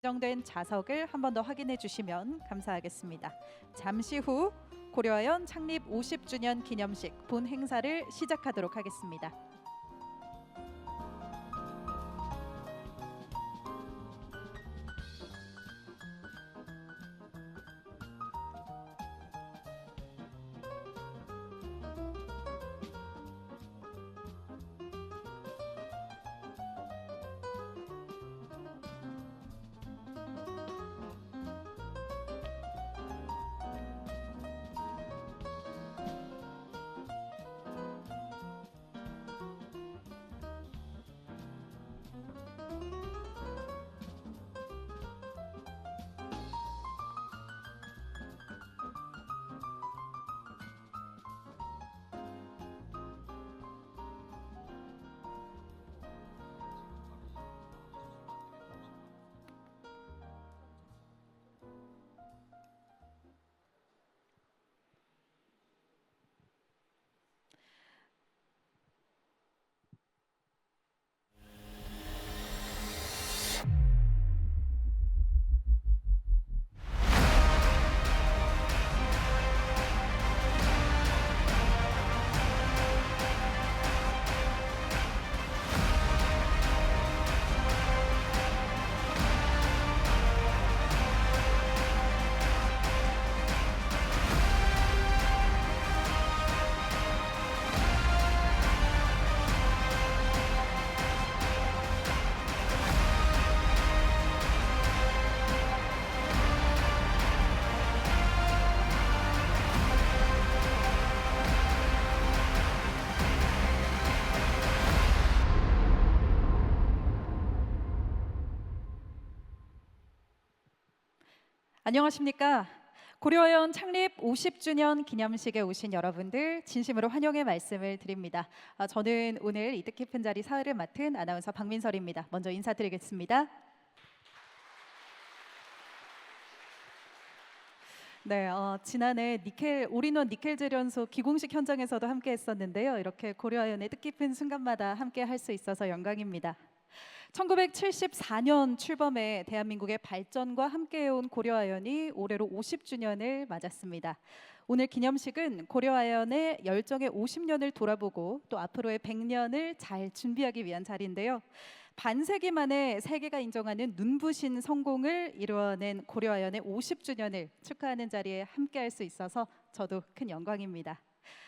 정된 좌석을 한 번 더 확인해 주시면 감사하겠습니다. 잠시 후 고려아연 창립 50주년 기념식 본 행사를 시작하도록 하겠습니다. 안녕하십니까? 고려아연 창립 50주년 기념식에 오신 여러분들 진심으로 환영의 말씀을 드립니다. 저는 오늘 이 뜻깊은 자리 사흘을 맡은 아나운서 박민설입니다. 먼저 인사드리겠습니다. 네, 지난해 올인원 니켈 재련소 기공식 현장에서도 함께 했었는데요. 이렇게 고려아연의 뜻깊은 순간마다 함께 할 수 있어서 영광입니다. 1974년 출범해 대한민국의 발전과 함께해온 고려아연이 올해로 50주년을 맞았습니다. 오늘 기념식은 고려아연의 열정의 50년을 돌아보고 또 앞으로의 100년을 잘 준비하기 위한 자리인데요. 반세기 만에 세계가 인정하는 눈부신 성공을 이루어낸 고려아연의 50주년을 축하하는 자리에 함께할 수 있어서 저도 큰 영광입니다.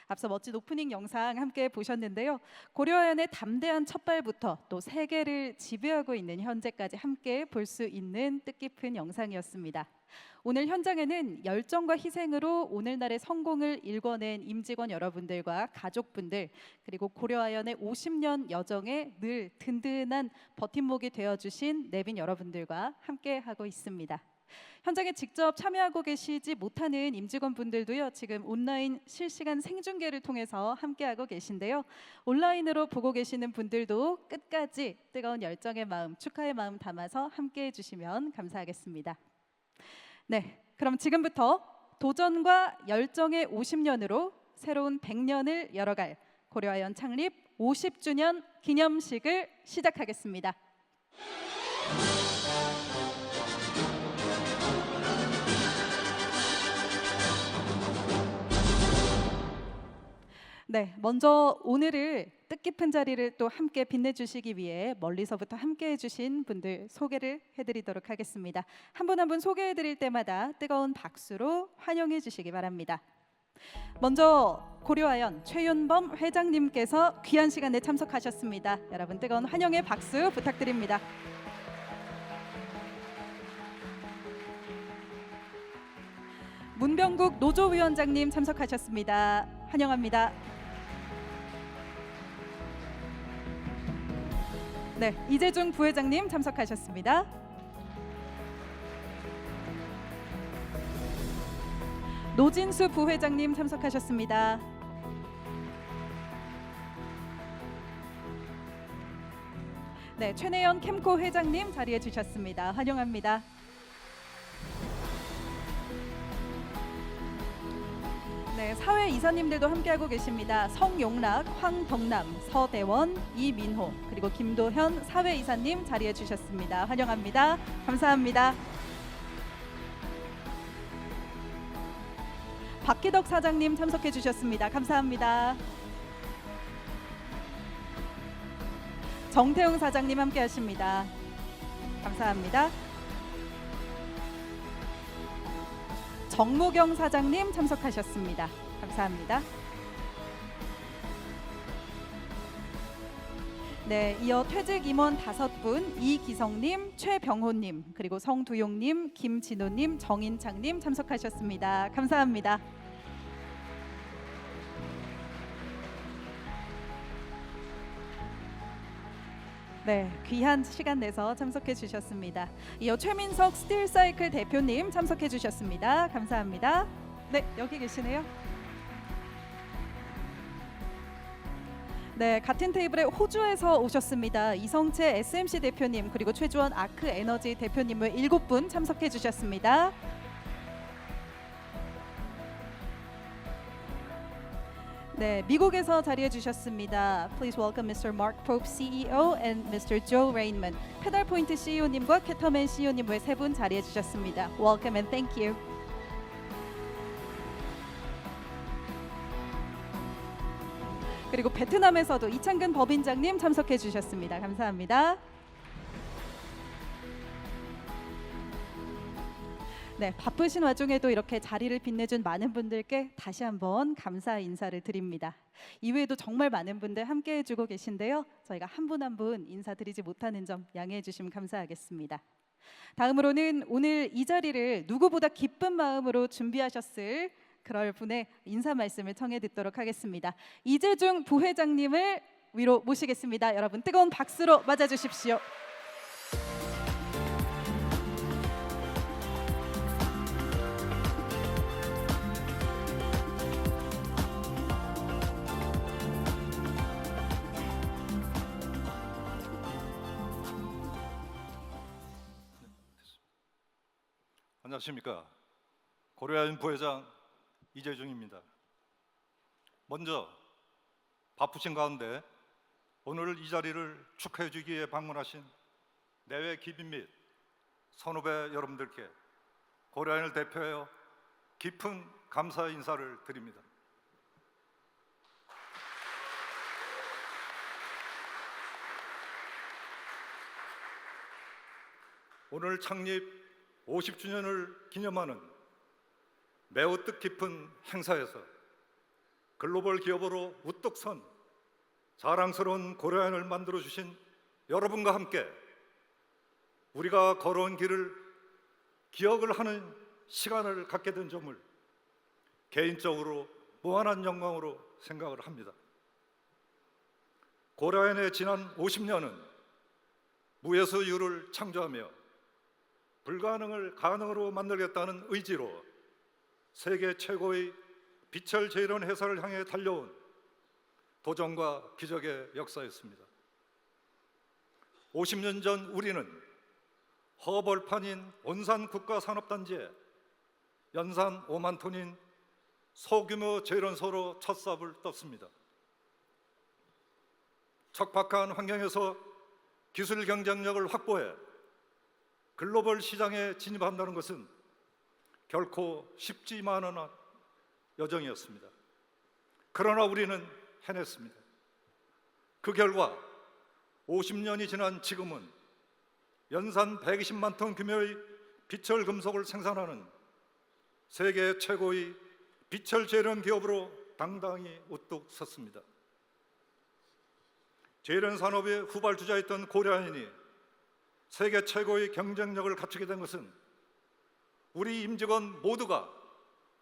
앞서 멋진 오프닝 영상 함께 보셨는데요. 고려아연의 담대한 첫발부터 또 세계를 지배하고 있는 현재까지 함께 볼 수 있는 뜻깊은 영상이었습니다. 오늘 현장에는 열정과 희생으로 오늘날의 성공을 일궈낸 임직원 여러분들과 가족분들, 그리고 고려아연의 50년 여정에 늘 든든한 버팀목이 되어주신 내빈 여러분들과 함께하고 있습니다. 현장에 직접 참여하고 계시지 못하는 임직원분들도요, 지금 온라인 실시간 생중계를 통해서 함께하고 계신데요. 온라인으로 보고 계시는 분들도 끝까지 뜨거운 열정의 마음, 축하의 마음 담아서 함께해 주시면 감사하겠습니다. 네, 그럼 지금부터 도전과 열정의 50년으로 새로운 100년을 열어갈 고려아연 창립 50주년 기념식을 시작하겠습니다. 네, 먼저 오늘을 뜻깊은 자리를 또 함께 빛내주시기 위해 멀리서부터 함께 해주신 분들 소개를 해드리도록 하겠습니다. 한 분 한 분 소개해드릴 때마다 뜨거운 박수로 환영해 주시기 바랍니다. 먼저 고려아연 최윤범 회장님께서 귀한 시간에 참석하셨습니다. 여러분 뜨거운 환영의 박수 부탁드립니다. 문병국 노조위원장님 참석하셨습니다. 환영합니다. 네, 이재중 부회장님 참석하셨습니다. 노진수 부회장님 참석하셨습니다. 네, 최내연 캠코 회장님 자리해 주셨습니다. 환영합니다. 네, 사회 이사님들도 함께하고 계십니다. 성용락, 황덕남, 서대원, 이민호, 그리고 김도현 사회 이사님 자리해 주셨습니다. 환영합니다. 감사합니다. 박기덕 사장님 참석해 주셨습니다. 감사합니다. 정태웅 사장님 함께하십니다. 감사합니다. 정무경 사장님 참석하셨습니다. 감사합니다. 네, 이어 퇴직 임원 5분 이기성님, 최병호님, 그리고 성두용님, 김진호님, 정인창님 참석하셨습니다. 감사합니다. 네, 귀한 시간 내서 참석해 주셨습니다. 이어 최민석 스틸사이클 대표님 참석해 주셨습니다. 감사합니다. 네, 여기 계시네요. 네, 같은 테이블에 호주에서 오셨습니다. 이성채 SMC 대표님, 그리고 최주원 아크 에너지 대표님을 7분 참석해 주셨습니다. 네, 미국에서 자리해 주셨습니다. Please welcome Mr. Mark Pope CEO and Mr. Joe Rainman. 페달포인트 CEO님과 캐터맨 CEO님 외 3분 자리해 주셨습니다. Welcome and thank you. 그리고 베트남에서도 이창근 법인장님 참석해 주셨습니다. 감사합니다. 네, 바쁘신 와중에도 이렇게 자리를 빛내준 많은 분들께 다시 한번 감사 인사를 드립니다. 이외에도 정말 많은 분들 함께해 주고 계신데요. 저희가 한 분 한 분 인사드리지 못하는 점 양해해 주시면 감사하겠습니다. 다음으로는 오늘 이 자리를 누구보다 기쁜 마음으로 준비하셨을 그럴 분의 인사 말씀을 청해 듣도록 하겠습니다. 이재중 부회장님을 위로 모시겠습니다. 여러분 뜨거운 박수로 맞아 주십시오. 안녕하십니까. 고려아연 부회장 이재중입니다. 먼저 바쁘신 가운데 오늘 이 자리를 축하해 주기 위해 방문하신 내외 기빈 및 선후배 여러분들께 고려아연을 대표하여 깊은 감사 인사를 드립니다. 오늘 창립 50주년을 기념하는 매우 뜻깊은 행사에서 글로벌 기업으로 우뚝 선 자랑스러운 고려아연을 만들어 주신 여러분과 함께 우리가 걸어온 길을 기억을 하는 시간을 갖게 된 점을 개인적으로 무한한 영광으로 생각을 합니다. 고려아연의 지난 50년은 무에서 유를 창조하며 불가능을 가능으로 만들겠다는 의지로 세계 최고의 비철 제일원 회사를 향해 달려온 도전과 기적의 역사였습니다. 50년 전 우리는 허벌판인 온산 국가산업단지에 연산 5만 톤인 소규모 제일원소로 첫 삽을 떴습니다. 척박한 환경에서 기술 경쟁력을 확보해 글로벌 시장에 진입한다는 것은 결코 쉽지만은 여정이었습니다. 그러나 우리는 해냈습니다. 그 결과 50년이 지난 지금은 연산 120만 톤 규모의 비철 금속을 생산하는 세계 최고의 비철 제련 기업으로 당당히 우뚝 섰습니다. 제련 산업의 후발주자였던 고려아연이 세계 최고의 경쟁력을 갖추게 된 것은 우리 임직원 모두가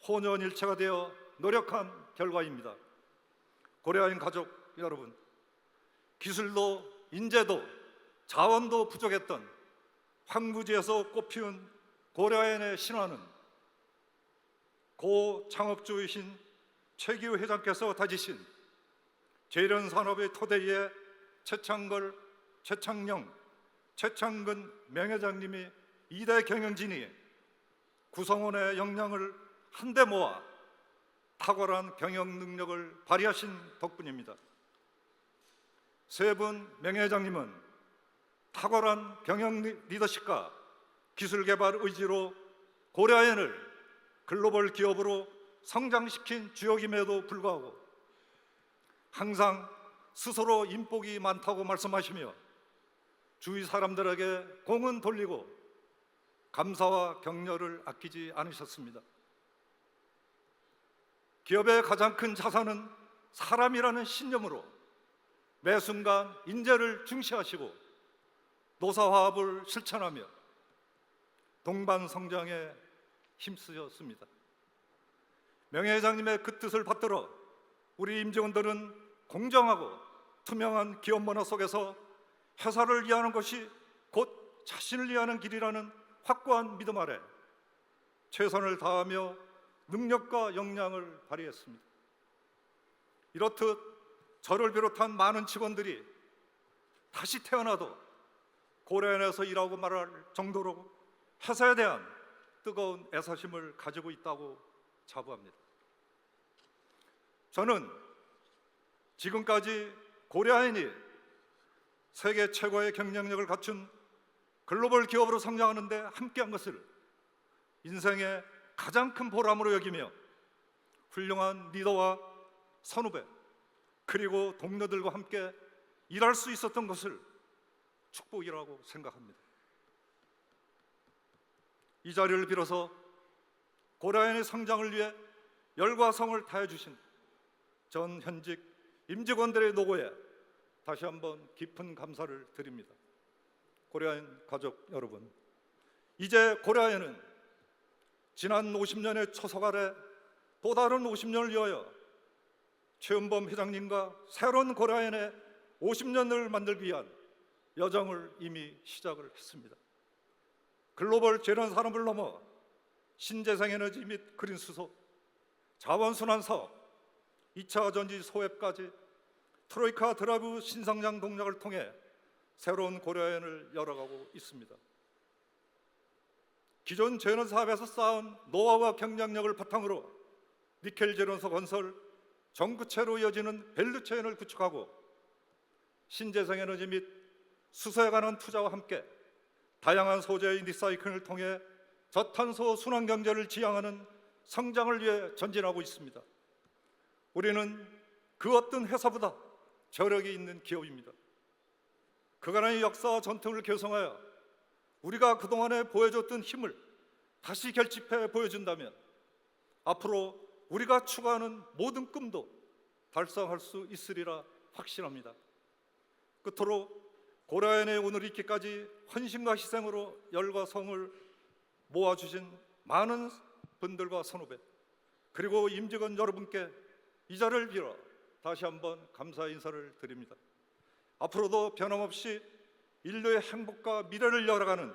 혼연일체가 되어 노력한 결과입니다. 고려아연 가족 여러분, 기술도 인재도 자원도 부족했던 황무지에서 꽃피운 고려아연의 신화는 고 창업주이신 최기우 회장께서 다지신 제련 산업의 토대 위에 최창걸, 최창영, 최창근 명예장님이 2대 경영진이 구성원의 역량을 한데 모아 탁월한 경영 능력을 발휘하신 덕분입니다. 세 분 명예회장님은 탁월한 경영 리더십과 기술 개발 의지로 고려아연을 글로벌 기업으로 성장시킨 주역임에도 불구하고 항상 스스로 인복이 많다고 말씀하시며 주위 사람들에게 공은 돌리고 감사와 격려를 아끼지 않으셨습니다. 기업의 가장 큰 자산은 사람이라는 신념으로 매 순간 인재를 중시하시고 노사화합을 실천하며 동반 성장에 힘쓰셨습니다. 명예회장님의 그 뜻을 받들어 우리 임직원들은 공정하고 투명한 기업 문화 속에서 회사를 위하는 것이 곧 자신을 위하는 길이라는 확고한 믿음 아래 최선을 다하며 능력과 역량을 발휘했습니다. 이렇듯 저를 비롯한 많은 직원들이 다시 태어나도 고려아연에서 일하고 말할 정도로 회사에 대한 뜨거운 애사심을 가지고 있다고 자부합니다. 저는 지금까지 고려아연이 세계 최고의 경쟁력을 갖춘 글로벌 기업으로 성장하는 데 함께한 것을 인생의 가장 큰 보람으로 여기며 훌륭한 리더와 선후배 그리고 동료들과 함께 일할 수 있었던 것을 축복이라고 생각합니다. 이 자리를 빌어서 고려아연의 성장을 위해 열과 성을 다해 주신 전 현직 임직원들의 노고에 다시 한번 깊은 감사를 드립니다. 고려아연 가족 여러분, 이제 고려아연은 지난 50년의 초석 아래 또 다른 50년을 위하여 최은범 회장님과 새로운 고려아연의 50년을 만들기 위한 여정을 이미 시작을 했습니다. 글로벌 제련 산업을 넘어 신재생에너지 및 그린 수소, 자원순환 사업, 2차 전지 소앱까지 트로이카 드라이브 신성장 동력을 통해 새로운 고려아연을 열어가고 있습니다. 기존 제련 사업에서 쌓은 노하우와 경쟁력을 바탕으로 니켈 제련소 건설, 전구체로 이어지는 밸류체인을 구축하고 신재생에너지 및 수소에 관한 투자와 함께 다양한 소재의 리사이클을 통해 저탄소 순환 경제를 지향하는 성장을 위해 전진하고 있습니다. 우리는 그 어떤 회사보다 저력이 있는 기업입니다. 그간의 역사와 전통을 계승하여 우리가 그동안에 보여줬던 힘을 다시 결집해 보여준다면 앞으로 우리가 추구하는 모든 꿈도 달성할 수 있으리라 확신합니다. 끝으로 고려아연에 오늘 있기까지 헌신과 희생으로 열과 성을 모아주신 많은 분들과 선후배 그리고 임직원 여러분께 이 자리를 빌어 다시 한번 감사 인사를 드립니다. 앞으로도 변함없이 인류의 행복과 미래를 열어가는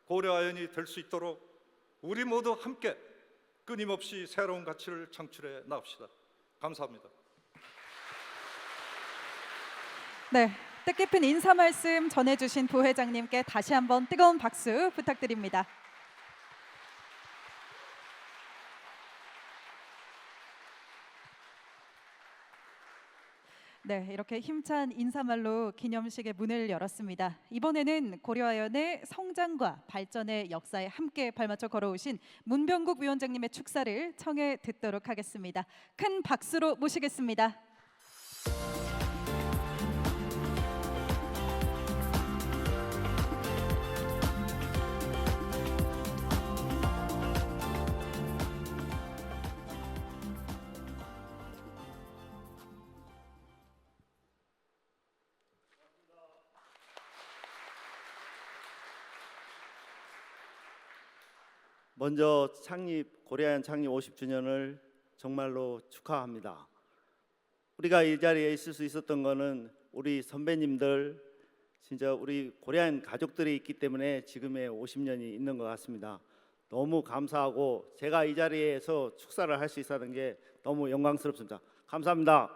고려아연이 될 수 있도록 우리 모두 함께 끊임없이 새로운 가치를 창출해 나갑시다. 감사합니다. 네, 뜻깊은 인사 말씀 전해주신 부회장님께 다시 한번 뜨거운 박수 부탁드립니다. 네, 이렇게 힘찬 인사말로 기념식의 문을 열었습니다. 이번에는 고려아연의 성장과 발전의 역사에 함께 발맞춰 걸어오신 문병국 위원장님의 축사를 청해 듣도록 하겠습니다. 큰 박수로 모시겠습니다. 먼저 고려아연 창립 50주년을 정말로 축하합니다. 우리가 이 자리에 있을 수 있었던 거는 우리 선배님들, 진짜 우리 고려아연 가족들이 있기 때문에 지금의 50년이 있는 것 같습니다. 너무 감사하고 제가 이 자리에서 축사를 할 수 있었던 게 너무 영광스럽습니다. 감사합니다.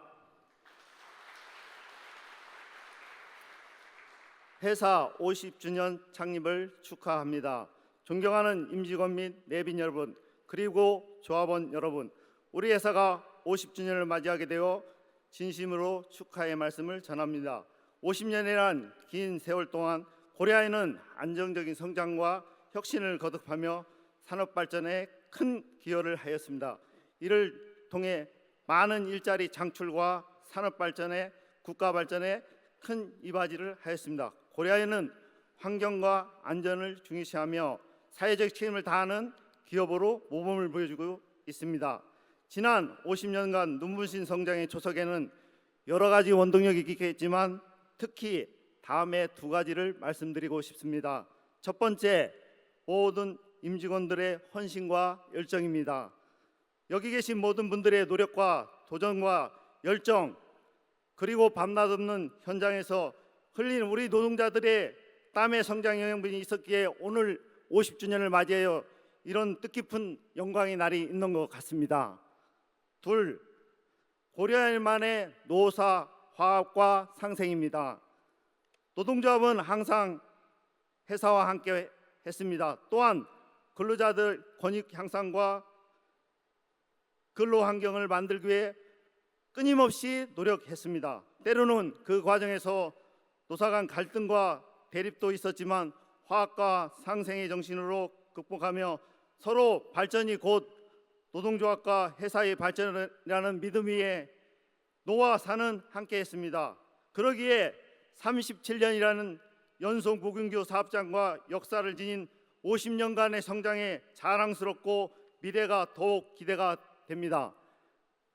회사 50주년 창립을 축하합니다. 존경하는 임직원 및 내빈 여러분, 그리고 조합원 여러분, 우리 회사가 50주년을 맞이하게 되어 진심으로 축하의 말씀을 전합니다. 50년이란 긴 세월 동안 고려아연은 안정적인 성장과 혁신을 거듭하며 산업 발전에 큰 기여를 하였습니다. 이를 통해 많은 일자리 창출과 산업 발전에 국가 발전에 큰 이바지를 하였습니다. 고려아연은 환경과 안전을 중시하며 사회적 책임을 다하는 기업으로 모범을 보여주고 있습니다. 지난 50년간 눈부신 성장의 초석에는 여러 가지 원동력이 있겠지만 특히 다음에 두 가지를 말씀드리고 싶습니다. 첫 번째, 모든 임직원들의 헌신과 열정입니다. 여기 계신 모든 분들의 노력과 도전과 열정, 그리고 밤낮 없는 현장에서 흘린 우리 노동자들의 땀의 성장 영양분이 있었기에 오늘 50주년을 맞이하여 이런 뜻깊은 영광의 날이 있는 것 같습니다. 둘, 고려아연만의 노사 화합과 상생입니다. 노동조합은 항상 회사와 함께 했습니다. 또한 근로자들 권익 향상과 근로 환경을 만들기 위해 끊임없이 노력했습니다. 때로는 그 과정에서 노사 간 갈등과 대립도 있었지만 화합과 상생의 정신으로 극복하며 서로 발전이 곧 노동조합과 회사의 발전이라는 믿음 위에 노와 사는 함께했습니다. 그러기에 37년이라는 연속 무균교 사업장과 역사를 지닌 50년간의 성장에 자랑스럽고 미래가 더욱 기대가 됩니다.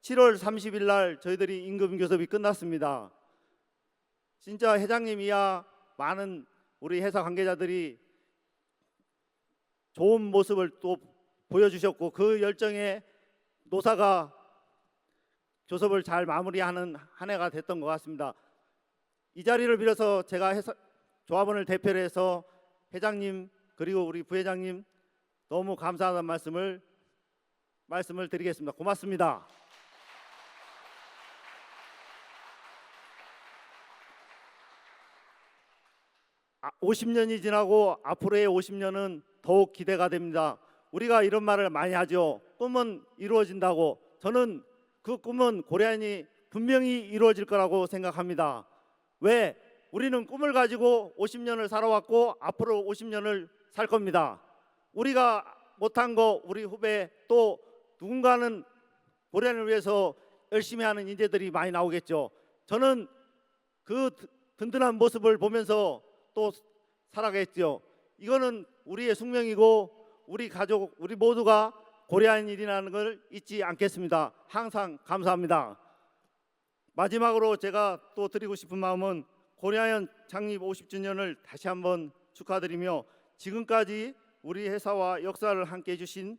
7월 30일 날 저희들이 임금 교섭이 끝났습니다. 진짜 회장님 이하 많은 우리 회사 관계자들이 좋은 모습을 또 보여주셨고 그 열정에 노사가 교섭을 잘 마무리하는 한 해가 됐던 것 같습니다. 이 자리를 빌어서 제가 조합원을 대표로 해서 회장님 그리고 우리 부회장님 너무 감사하다는 말씀을 드리겠습니다. 고맙습니다. 50년이 지나고 앞으로의 50년은 더욱 기대가 됩니다. 우리가 이런 말을 많이 하죠. 꿈은 이루어진다고. 저는 그 꿈은 고려아연이 분명히 이루어질 거라고 생각합니다. 왜? 우리는 꿈을 가지고 50년을 살아왔고 앞으로 50년을 살 겁니다. 우리가 못한 거 우리 후배 또 누군가는 고려아연을 위해서 열심히 하는 인재들이 많이 나오겠죠. 저는 그 든든한 모습을 보면서 또 살아가겠죠. 이거는 우리의 숙명이고 우리 가족 우리 모두가 고려아연 일이라는 걸 잊지 않겠습니다. 항상 감사합니다. 마지막으로 제가 또 드리고 싶은 마음은 고려아연 창립 50주년을 다시 한번 축하드리며 지금까지 우리 회사와 역사를 함께 해주신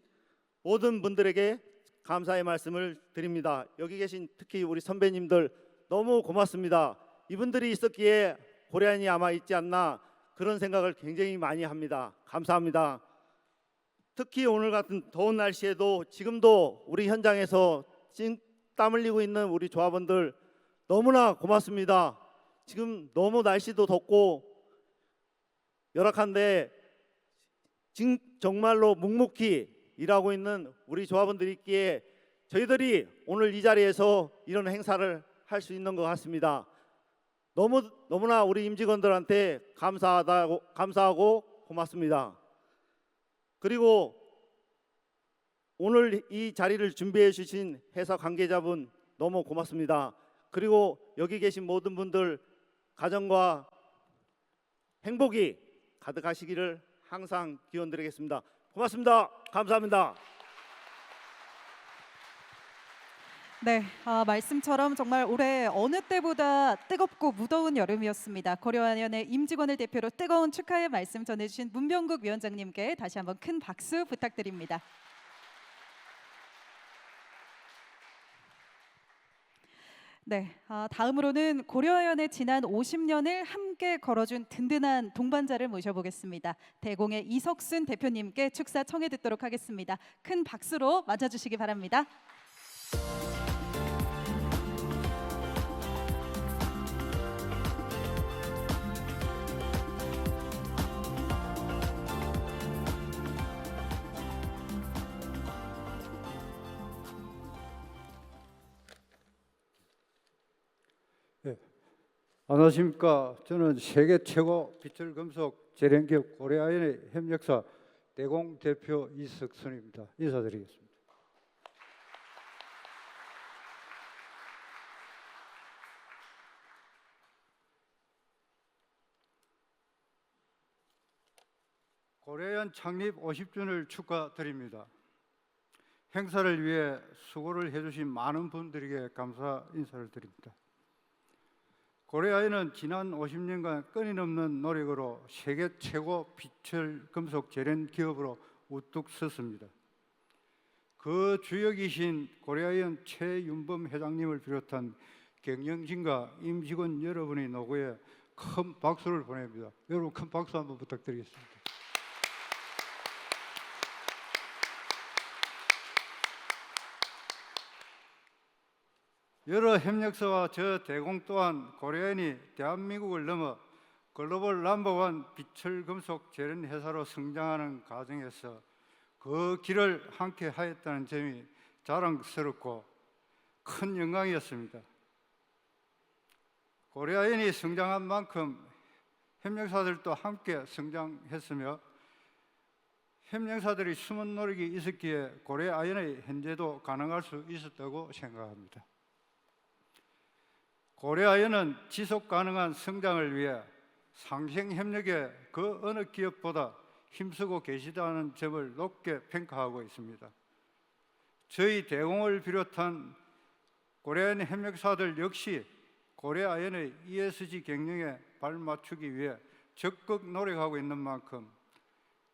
모든 분들에게 감사의 말씀을 드립니다. 여기 계신 특히 우리 선배님들 너무 고맙습니다. 이분들이 있었기에 고려아연이 아마 있지 않나 그런 생각을 굉장히 많이 합니다. 감사합니다. 특히 오늘 같은 더운 날씨에도 지금도 우리 현장에서 땀 흘리고 있는 우리 조합원들 너무나 고맙습니다. 지금 너무 날씨도 덥고 열악한데 지금 정말로 묵묵히 일하고 있는 우리 조합원들이 있기에 저희들이 오늘 이 자리에서 이런 행사를 할 수 있는 것 같습니다. 너무나 우리 임직원들한테 감사하고 고맙습니다. 그리고 오늘 이 자리를 준비해 주신 회사 관계자분 너무 고맙습니다. 그리고 여기 계신 모든 분들 가정과 행복이 가득하시기를 항상 기원드리겠습니다. 고맙습니다. 감사합니다. 네, 말씀처럼 정말 올해 어느 때보다 뜨겁고 무더운 여름이었습니다. 고려아연의 임직원을 대표로 뜨거운 축하의 말씀 전해주신 문병국 위원장님께 다시 한번 큰 박수 부탁드립니다. 네, 다음으로는 고려아연의 지난 50년을 함께 걸어준 든든한 동반자를 모셔보겠습니다. 대공의 이석순 대표님께 축사 청해 듣도록 하겠습니다. 큰 박수로 맞아주시기 바랍니다. 안녕하십니까. 저는 세계 최고 비철 금속 제련기업 고려아연의 협력사 대공 대표 이석순입니다. 인사드리겠습니다. 고려아연 창립 50주년을 축하드립니다. 행사를 위해 수고를 해주신 많은 분들에게 감사 인사를 드립니다. 고려아연은 지난 50년간 끊임없는 노력으로 세계 최고 비철 금속 제련 기업으로 우뚝 섰습니다. 그 주역이신 고려아연 최윤범 회장님을 비롯한 경영진과 임직원 여러분의 노고에 큰 박수를 보냅니다. 여러분 큰 박수 한번 부탁드리겠습니다. 여러 협력사와 저 대공 또한 고려아연이 대한민국을 넘어 글로벌 넘버원 비철 금속 제련 회사로 성장하는 과정에서 그 길을 함께 하였다는 점이 자랑스럽고 큰 영광이었습니다. 고려아연이 성장한 만큼 협력사들도 함께 성장했으며 협력사들이 숨은 노력이 있었기에 고려아연의 현재도 가능할 수 있었다고 생각합니다. 고려아연은 지속 가능한 성장을 위해 상생협력에 그 어느 기업보다 힘쓰고 계시다는 점을 높게 평가하고 있습니다. 저희 대공을 비롯한 고려아연 협력사들 역시 고려아연의 ESG 경영에 발맞추기 위해 적극 노력하고 있는 만큼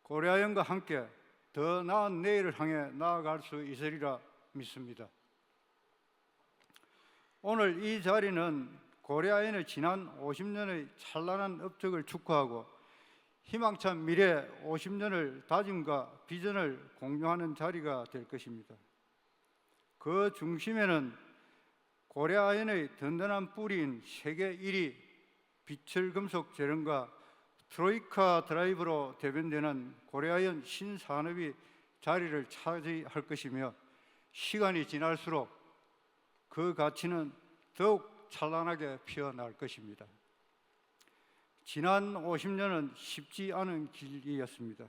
고려아연과 함께 더 나은 내일을 향해 나아갈 수 있으리라 믿습니다. 오늘 이 자리는 고려아연의 지난 50년의 찬란한 업적을 축하하고 희망찬 미래 50년을 다짐과 비전을 공유하는 자리가 될 것입니다. 그 중심에는 고려아연의 든든한 뿌리인 세계 1위 비철 금속 제련과 트로이카 드라이브로 대변되는 고려아연 신산업이 자리를 차지할 것이며 시간이 지날수록 그 가치는 더욱 찬란하게 피어날 것입니다. 지난 50년은 쉽지 않은 길이었습니다.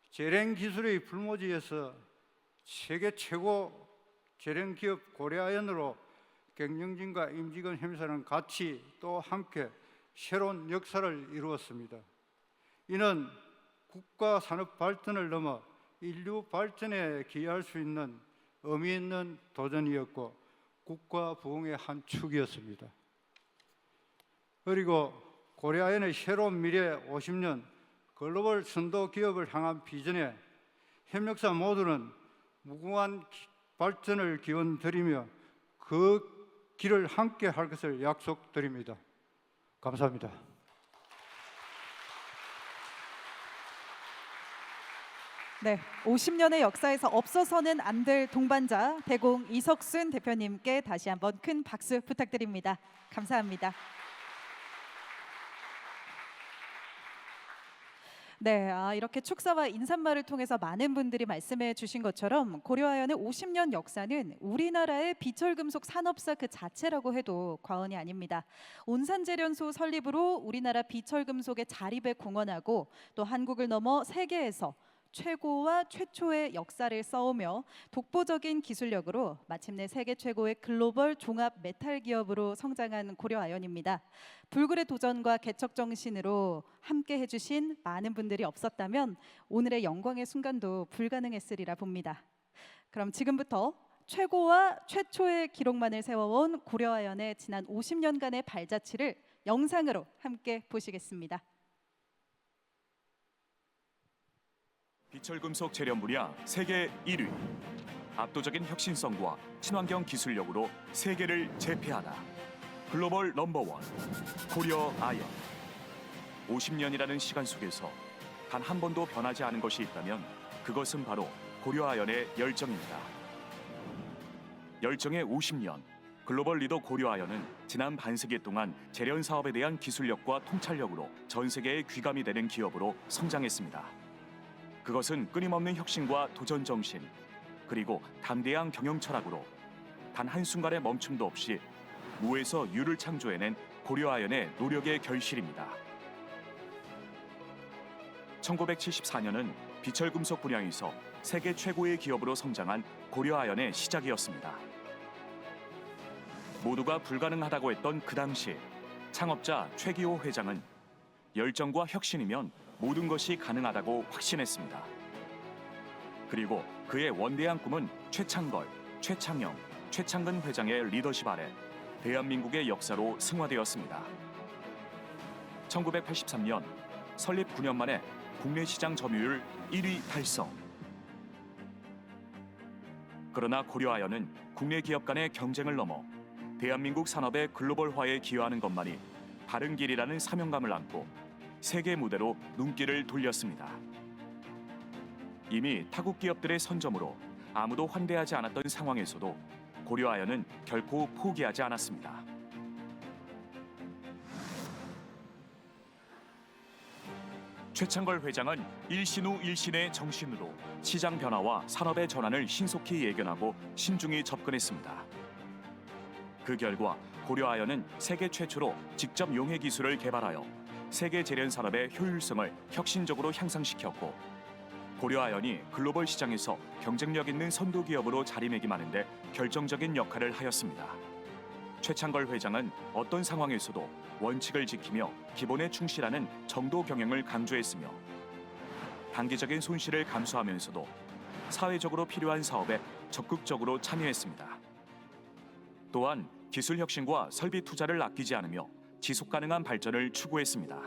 제련 기술의 불모지에서 세계 최고 제련 기업 고려아연으로 경영진과 임직원 협력사는 같이 또 함께 새로운 역사를 이루었습니다. 이는 국가 산업 발전을 넘어 인류 발전에 기여할 수 있는 의미 있는 도전이었고 국가 부흥의 한 축이었습니다. 그리고 고려아연의 새로운 미래 50년 글로벌 선도 기업을 향한 비전에 협력사 모두는 무궁한 발전을 기원드리며 그 길을 함께 할 것을 약속드립니다. 감사합니다. 네, 50년의 역사에서 없어서는 안 될 동반자 대공 이석순 대표님께 다시 한번 큰 박수 부탁드립니다. 감사합니다. 네, 이렇게 축사와 인사말을 통해서 많은 분들이 말씀해 주신 것처럼 고려아연의 50년 역사는 우리나라의 비철금속 산업사 그 자체라고 해도 과언이 아닙니다. 온산제련소 설립으로 우리나라 비철금속의 자립에 공헌하고 또 한국을 넘어 세계에서 최고와 최초의 역사를 써오며 독보적인 기술력으로 마침내 세계 최고의 글로벌 종합 메탈 기업으로 성장한 고려아연입니다. 불굴의 도전과 개척 정신으로 함께 해주신 많은 분들이 없었다면 오늘의 영광의 순간도 불가능했으리라 봅니다. 그럼 지금부터 최고와 최초의 기록만을 세워온 고려아연의 지난 50년간의 발자취를 영상으로 함께 보시겠습니다. 비철금속 제련 분야 세계 1위, 압도적인 혁신성과 친환경 기술력으로 세계를 제패하다. 글로벌 넘버원 고려아연. 50년이라는 시간 속에서 단 한 번도 변하지 않은 것이 있다면 그것은 바로 고려아연의 열정입니다. 열정의 50년, 글로벌 리더 고려아연은 지난 반세기 동안 제련 사업에 대한 기술력과 통찰력으로 전 세계의 귀감이 되는 기업으로 성장했습니다. 그것은 끊임없는 혁신과 도전 정신, 그리고 담대한 경영 철학으로 단 한순간의 멈춤도 없이 무에서 유를 창조해낸 고려아연의 노력의 결실입니다. 1974년은 비철금속 분야에서 세계 최고의 기업으로 성장한 고려아연의 시작이었습니다. 모두가 불가능하다고 했던 그 당시 창업자 최기호 회장은 열정과 혁신이면 모든 것이 가능하다고 확신했습니다. 그리고 그의 원대한 꿈은 최창걸, 최창영, 최창근 회장의 리더십 아래 대한민국의 역사로 승화되었습니다. 1983년 설립 9년 만에 국내 시장 점유율 1위 달성. 그러나 고려아연은 국내 기업 간의 경쟁을 넘어 대한민국 산업의 글로벌화에 기여하는 것만이 바른 길이라는 사명감을 안고 세계 무대로 눈길을 돌렸습니다. 이미 타국 기업들의 선점으로 아무도 환대하지 않았던 상황에서도 고려아연은 결코 포기하지 않았습니다. 최창걸 회장은 일신 후 일신의 정신으로 시장 변화와 산업의 전환을 신속히 예견하고 신중히 접근했습니다. 그 결과 고려아연은 세계 최초로 직접 용해 기술을 개발하여 세계 제련 산업의 효율성을 혁신적으로 향상시켰고, 고려아연이 글로벌 시장에서 경쟁력 있는 선도 기업으로 자리매김하는데 결정적인 역할을 하였습니다. 최창걸 회장은 어떤 상황에서도 원칙을 지키며 기본에 충실하는 정도 경영을 강조했으며, 단기적인 손실을 감수하면서도 사회적으로 필요한 사업에 적극적으로 참여했습니다. 또한 기술 혁신과 설비 투자를 아끼지 않으며 지속 가능한 발전을 추구했습니다.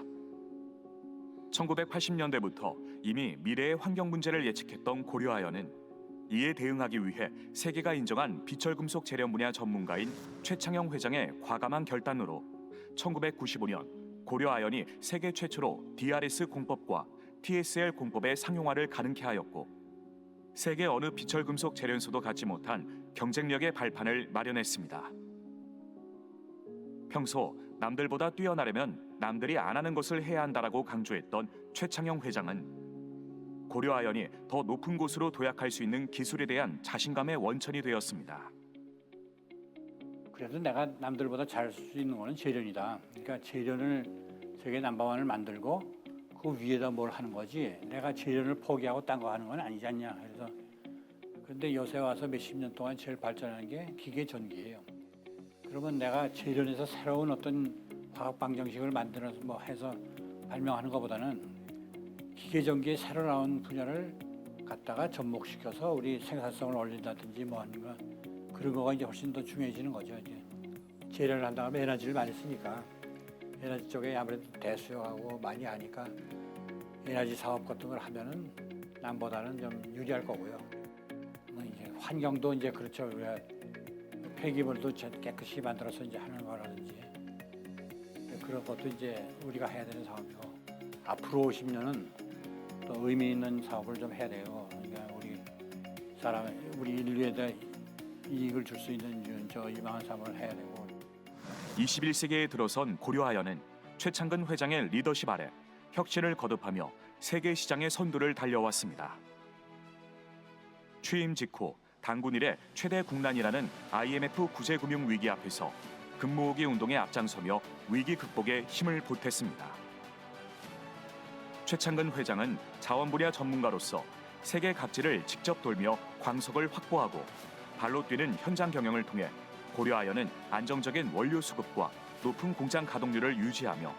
1980년대부터 이미 미래의 환경 문제를 예측했던 고려아연은 이에 대응하기 위해 세계가 인정한 비철금속 재련 분야 전문가인 최창영 회장의 과감한 결단으로 1995년 고려아연이 세계 최초로 DRS 공법과 TSL 공법의 상용화를 가능케 하였고, 세계 어느 비철금속 재련소도 갖지 못한 경쟁력의 발판을 마련했습니다. 평소 남들보다 뛰어나려면 남들이 안 하는 것을 해야 한다라고 강조했던 최창영 회장은 고려아연이 더 높은 곳으로 도약할 수 있는 기술에 대한 자신감의 원천이 되었습니다. 그래도 내가 남들보다 잘할 수 있는 거는 재련이다. 그러니까 재련을 세계 넘버원을 만들고 그 위에다 뭘 하는 거지, 내가 재련을 포기하고 딴 거 하는 건 아니지 않냐. 그래서 그런데 요새 와서 몇십 년 동안 제일 발전하는 게 기계 전기예요. 그러면 내가 재련에서 새로운 어떤 화학 방정식을 만들어서 뭐 해서 발명하는 것보다는 기계 전기에 새로 나온 분야를 갖다가 접목시켜서 우리 생산성을 올린다든지 뭐 아니면 그런 거가 이제 훨씬 더 중요해지는 거죠. 이제 재련을 한 다음에 에너지를 많이 쓰니까 에너지 쪽에 아무래도 대수요하고 많이 하니까 에너지 사업 같은 걸 하면은 남보다는 좀 유리할 거고요. 뭐 이제 환경도 이제 그렇죠. 우리가 폐기물도 깨끗이 만들어서 이제 하는 거라든지 그런 것도 이제 우리가 해야 되는 사업이고, 앞으로 50년은 또 의미 있는 사업을 좀 해야 돼요. 그러니까 우리 인류에다 이익을 줄 수 있는 저 이만한 사업을 해야 되고. 21세기에 들어선 고려아연은 최창근 회장의 리더십 아래 혁신을 거듭하며 세계 시장의 선두를 달려왔습니다. 취임 직후 단군 이래 최대 국난이라는 IMF 구제금융 위기 앞에서 금모으기 운동에 앞장서며 위기 극복에 힘을 보탰습니다. 최창근 회장은 자원 분야 전문가로서 세계 각지를 직접 돌며 광석을 확보하고 발로 뛰는 현장 경영을 통해 고려아연은 안정적인 원료 수급과 높은 공장 가동률을 유지하며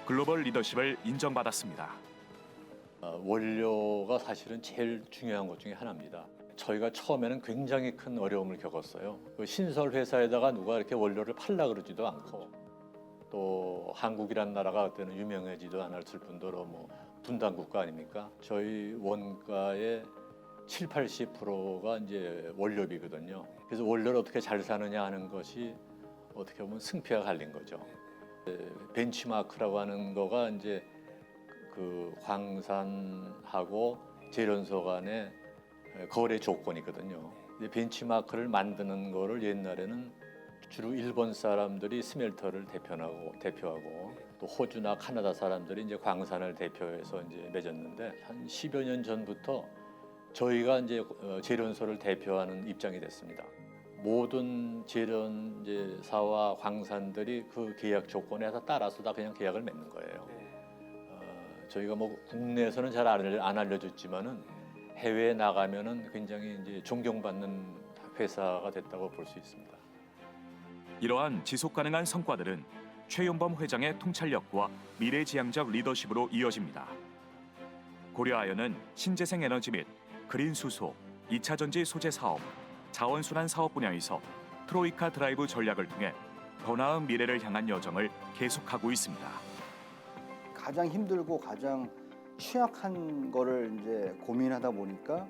글로벌 리더십을 인정받았습니다. 원료가 사실은 제일 중요한 것 중에 하나입니다. 저희가 처음에는 굉장히 큰 어려움을 겪었어요. 그 신설 회사에다가 누가 이렇게 원료를 팔라 그러지도 않고, 또 한국이란 나라가 그때는 유명해지도 않았을 뿐더러 뭐 분단 국가 아닙니까? 저희 원가의 70~80%가 이제 원료비거든요. 그래서 원료를 어떻게 잘 사느냐 하는 것이 어떻게 보면 승패가 갈린 거죠. 벤치마크라고 하는 거가 이제 그 광산하고 재련소 간의 거래 조건이거든요. 벤치마크를 만드는 거를 옛날에는 주로 일본 사람들이 스멜터를 대표하고 또 호주나 카나다 사람들이 이제 광산을 대표해서 이제 맺었는데, 한 10여 년 전부터 저희가 이제 재련소를 대표하는 입장이 됐습니다. 모든 재련사와 광산들이 그 계약 조건에 따라서 다 그냥 계약을 맺는 거예요. 저희가 뭐 국내에서는 잘 안 알려졌지만은 해외에 나가면은 굉장히 이제 존경받는 회사가 됐다고 볼 수 있습니다. 이러한 지속 가능한 성과들은 최윤범 회장의 통찰력과 미래지향적 리더십으로 이어집니다. 고려아연은 신재생 에너지 및 그린 수소, 2차 전지 소재 사업, 자원순환 사업 분야에서 트로이카 드라이브 전략을 통해 더 나은 미래를 향한 여정을 계속하고 있습니다. 가장 힘들고 가장 취약한 거를 이제 고민하다 보니까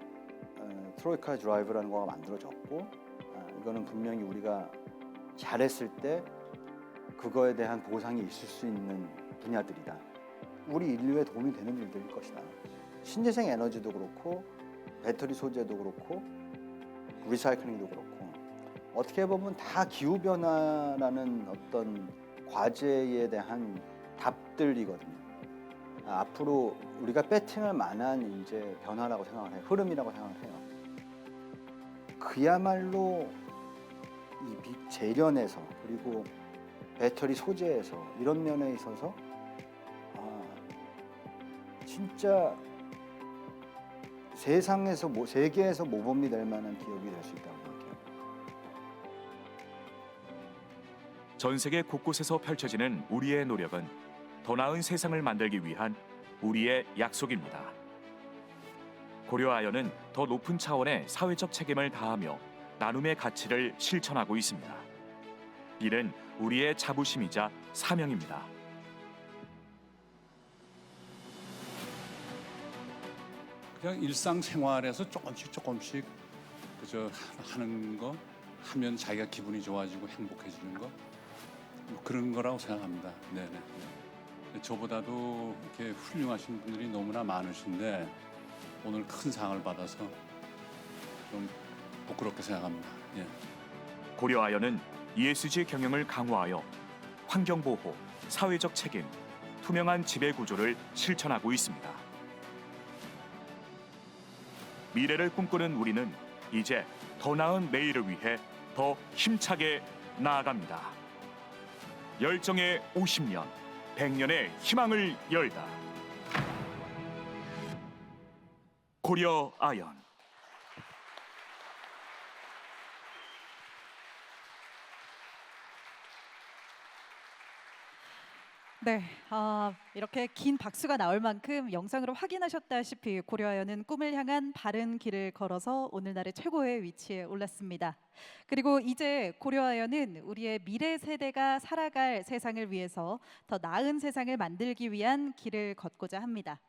트로이카 드라이브라는 거가 만들어졌고, 이거는 분명히 우리가 잘했을 때 그거에 대한 보상이 있을 수 있는 분야들이다. 우리 인류에 도움이 되는 일들일 것이다. 신재생 에너지도 그렇고 배터리 소재도 그렇고 리사이클링도 그렇고 어떻게 보면 다 기후 변화라는 어떤 과제에 대한 답들이거든요. 앞으로 우리가 배팅할 만한 이제 변화라고 생각을 해요. 흐름이라고 생각을 해요. 그야말로 이 재련에서 그리고 배터리 소재에서 이런 면에 있어서 진짜 세상에서 세계에서 모범이 될 만한 기업이 될 수 있다고 생각해요. 전 세계 곳곳에서 펼쳐지는 우리의 노력은 더 나은 세상을 만들기 위한 우리의 약속입니다. 고려아연은 더 높은 차원의 사회적 책임을 다하며 나눔의 가치를 실천하고 있습니다. 이는 우리의 자부심이자 사명입니다. 그냥 일상생활에서 조금씩 그저 하는 거 하면 자기가 기분이 좋아지고 행복해지는 거, 뭐 그런 거라고 생각합니다. 네네. 저보다도 이렇게 훌륭하신 분들이 너무나 많으신데 오늘 큰 상을 받아서 좀 부끄럽게 생각합니다. 예. 고려아연은 ESG 경영을 강화하여 환경보호, 사회적 책임, 투명한 지배구조를 실천하고 있습니다. 미래를 꿈꾸는 우리는 이제 더 나은 내일을 위해 더 힘차게 나아갑니다. 열정의 50년, 100년의 희망을 열다. 고려아연. 네, 이렇게 긴 박수가 나올 만큼 영상으로 확인하셨다시피 고려아연은 꿈을 향한 바른 길을 걸어서 오늘날의 최고의 위치에 올랐습니다. 그리고 이제 고려아연은 우리의 미래 세대가 살아갈 세상을 위해서 더 나은 세상을 만들기 위한 길을 걷고자 합니다.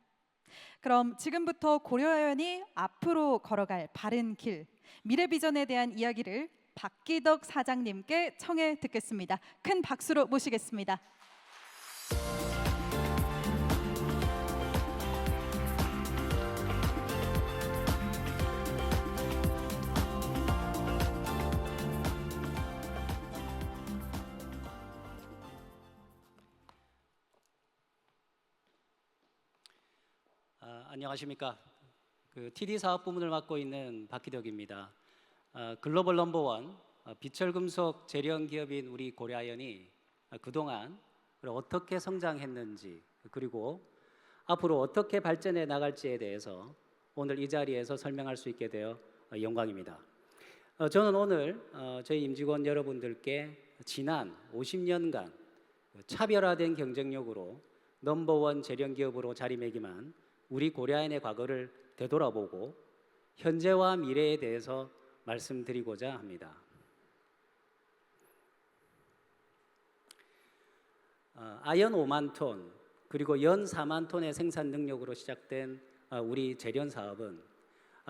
그럼 지금부터 고려아연이 앞으로 걸어갈 바른 길, 미래 비전에 대한 이야기를 박기덕 사장님께 청해 듣겠습니다. 큰 박수로 모시겠습니다. 안녕하십니까. TD 사업 부문을 맡고 있는 박기덕입니다. 글로벌 넘버원 비철금속 재련 기업인 우리 고려아연이 그동안 어떻게 성장했는지 그리고 앞으로 어떻게 발전해 나갈지에 대해서 오늘 이 자리에서 설명할 수 있게 되어 영광입니다. 저는 오늘 저희 임직원 여러분들께 지난 50년간 차별화된 경쟁력으로 넘버원 재련 기업으로 자리매김한 우리 고려아연의 과거를 되돌아보고 현재와 미래에 대해서 말씀드리고자 합니다. 아연 5만 톤 그리고 연 4만 톤의 생산 능력으로 시작된 우리 재련 사업은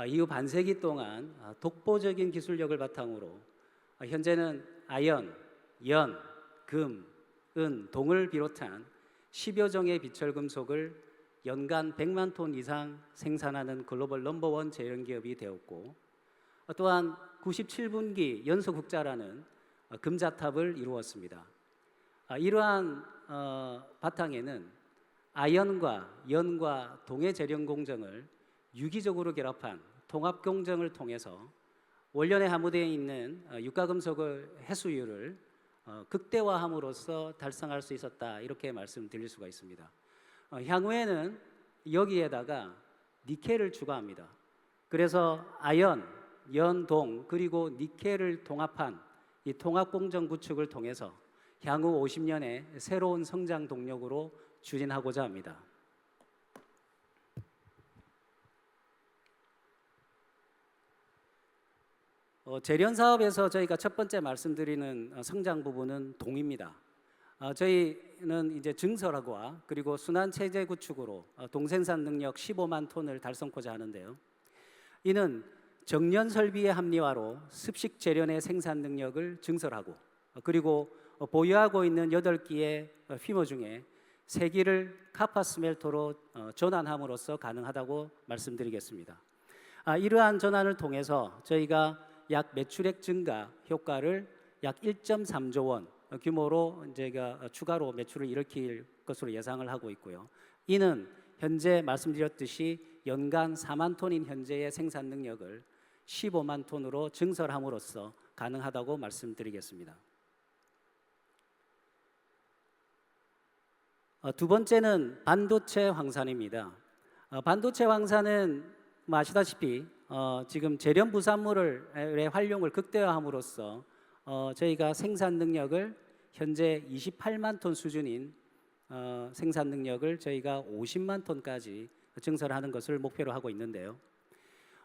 이후 반세기 동안 독보적인 기술력을 바탕으로 현재는 아연, 연, 금, 은, 동을 비롯한 10여 종의 비철금속을 연간 100만 톤 이상 생산하는 글로벌 넘버원 재련 기업이 되었고, 또한 97분기 연속 흑자라는 금자탑을 이루었습니다. 이러한 바탕에는 아연과 연과 동의 재련 공정을 유기적으로 결합한 통합 공정을 통해서 원년에 함유되어 있는 유가금속의 해수율을 극대화함으로써 달성할 수 있었다 이렇게 말씀드릴 수가 있습니다. 향후에는 여기에다가 니켈을 추가합니다. 그래서 아연, 연, 동 그리고 니켈을 통합한 이 통합공정 구축을 통해서 향후 50년에 새로운 성장 동력으로 추진하고자 합니다. 재련 사업에서 저희가 첫 번째 말씀드리는 성장 부분은 동입니다. 저희는 이제 증설하고와 그리고 순환 체제 구축으로 동생산 능력 15만 톤을 달성코자 하는데요. 이는 정년 설비의 합리화로 습식 재련의 생산 능력을 증설하고 그리고 보유하고 있는 8기의 휘머 중에 3기를 카파 스멜터로 전환함으로써 가능하다고 말씀드리겠습니다. 이러한 전환을 통해서 저희가 약 매출액 증가 효과를 약 1.3조 원 규모로 저희가 추가로 매출을 일으킬 것으로 예상을 하고 있고요. 이는 현재 말씀드렸듯이 연간 4만 톤인 현재의 생산 능력을 15만 톤으로 증설함으로써 가능하다고 말씀드리겠습니다. 두 번째는 반도체 황산입니다. 반도체 황산은 아시다시피 지금 재련 부산물의 활용을 극대화함으로써 저희가 생산 능력을 현재 28만 톤 수준인 생산 능력을 저희가 50만 톤까지 증설하는 것을 목표로 하고 있는데요.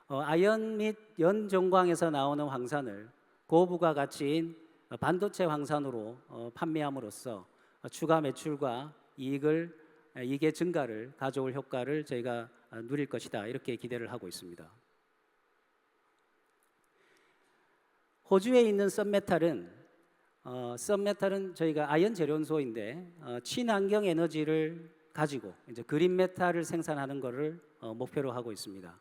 아연 및 연 정광에서 나오는 황산을 고부가 가치인 반도체 황산으로 판매함으로써 추가 매출과 이익의 증가를 가져올 효과를 저희가 누릴 것이다 이렇게 기대를 하고 있습니다. 호주에 있는 썬메탈은 저희가 아연 재련소인데 친환경 에너지를 가지고 이제 그린 메탈을 생산하는 것을 목표로 하고 있습니다.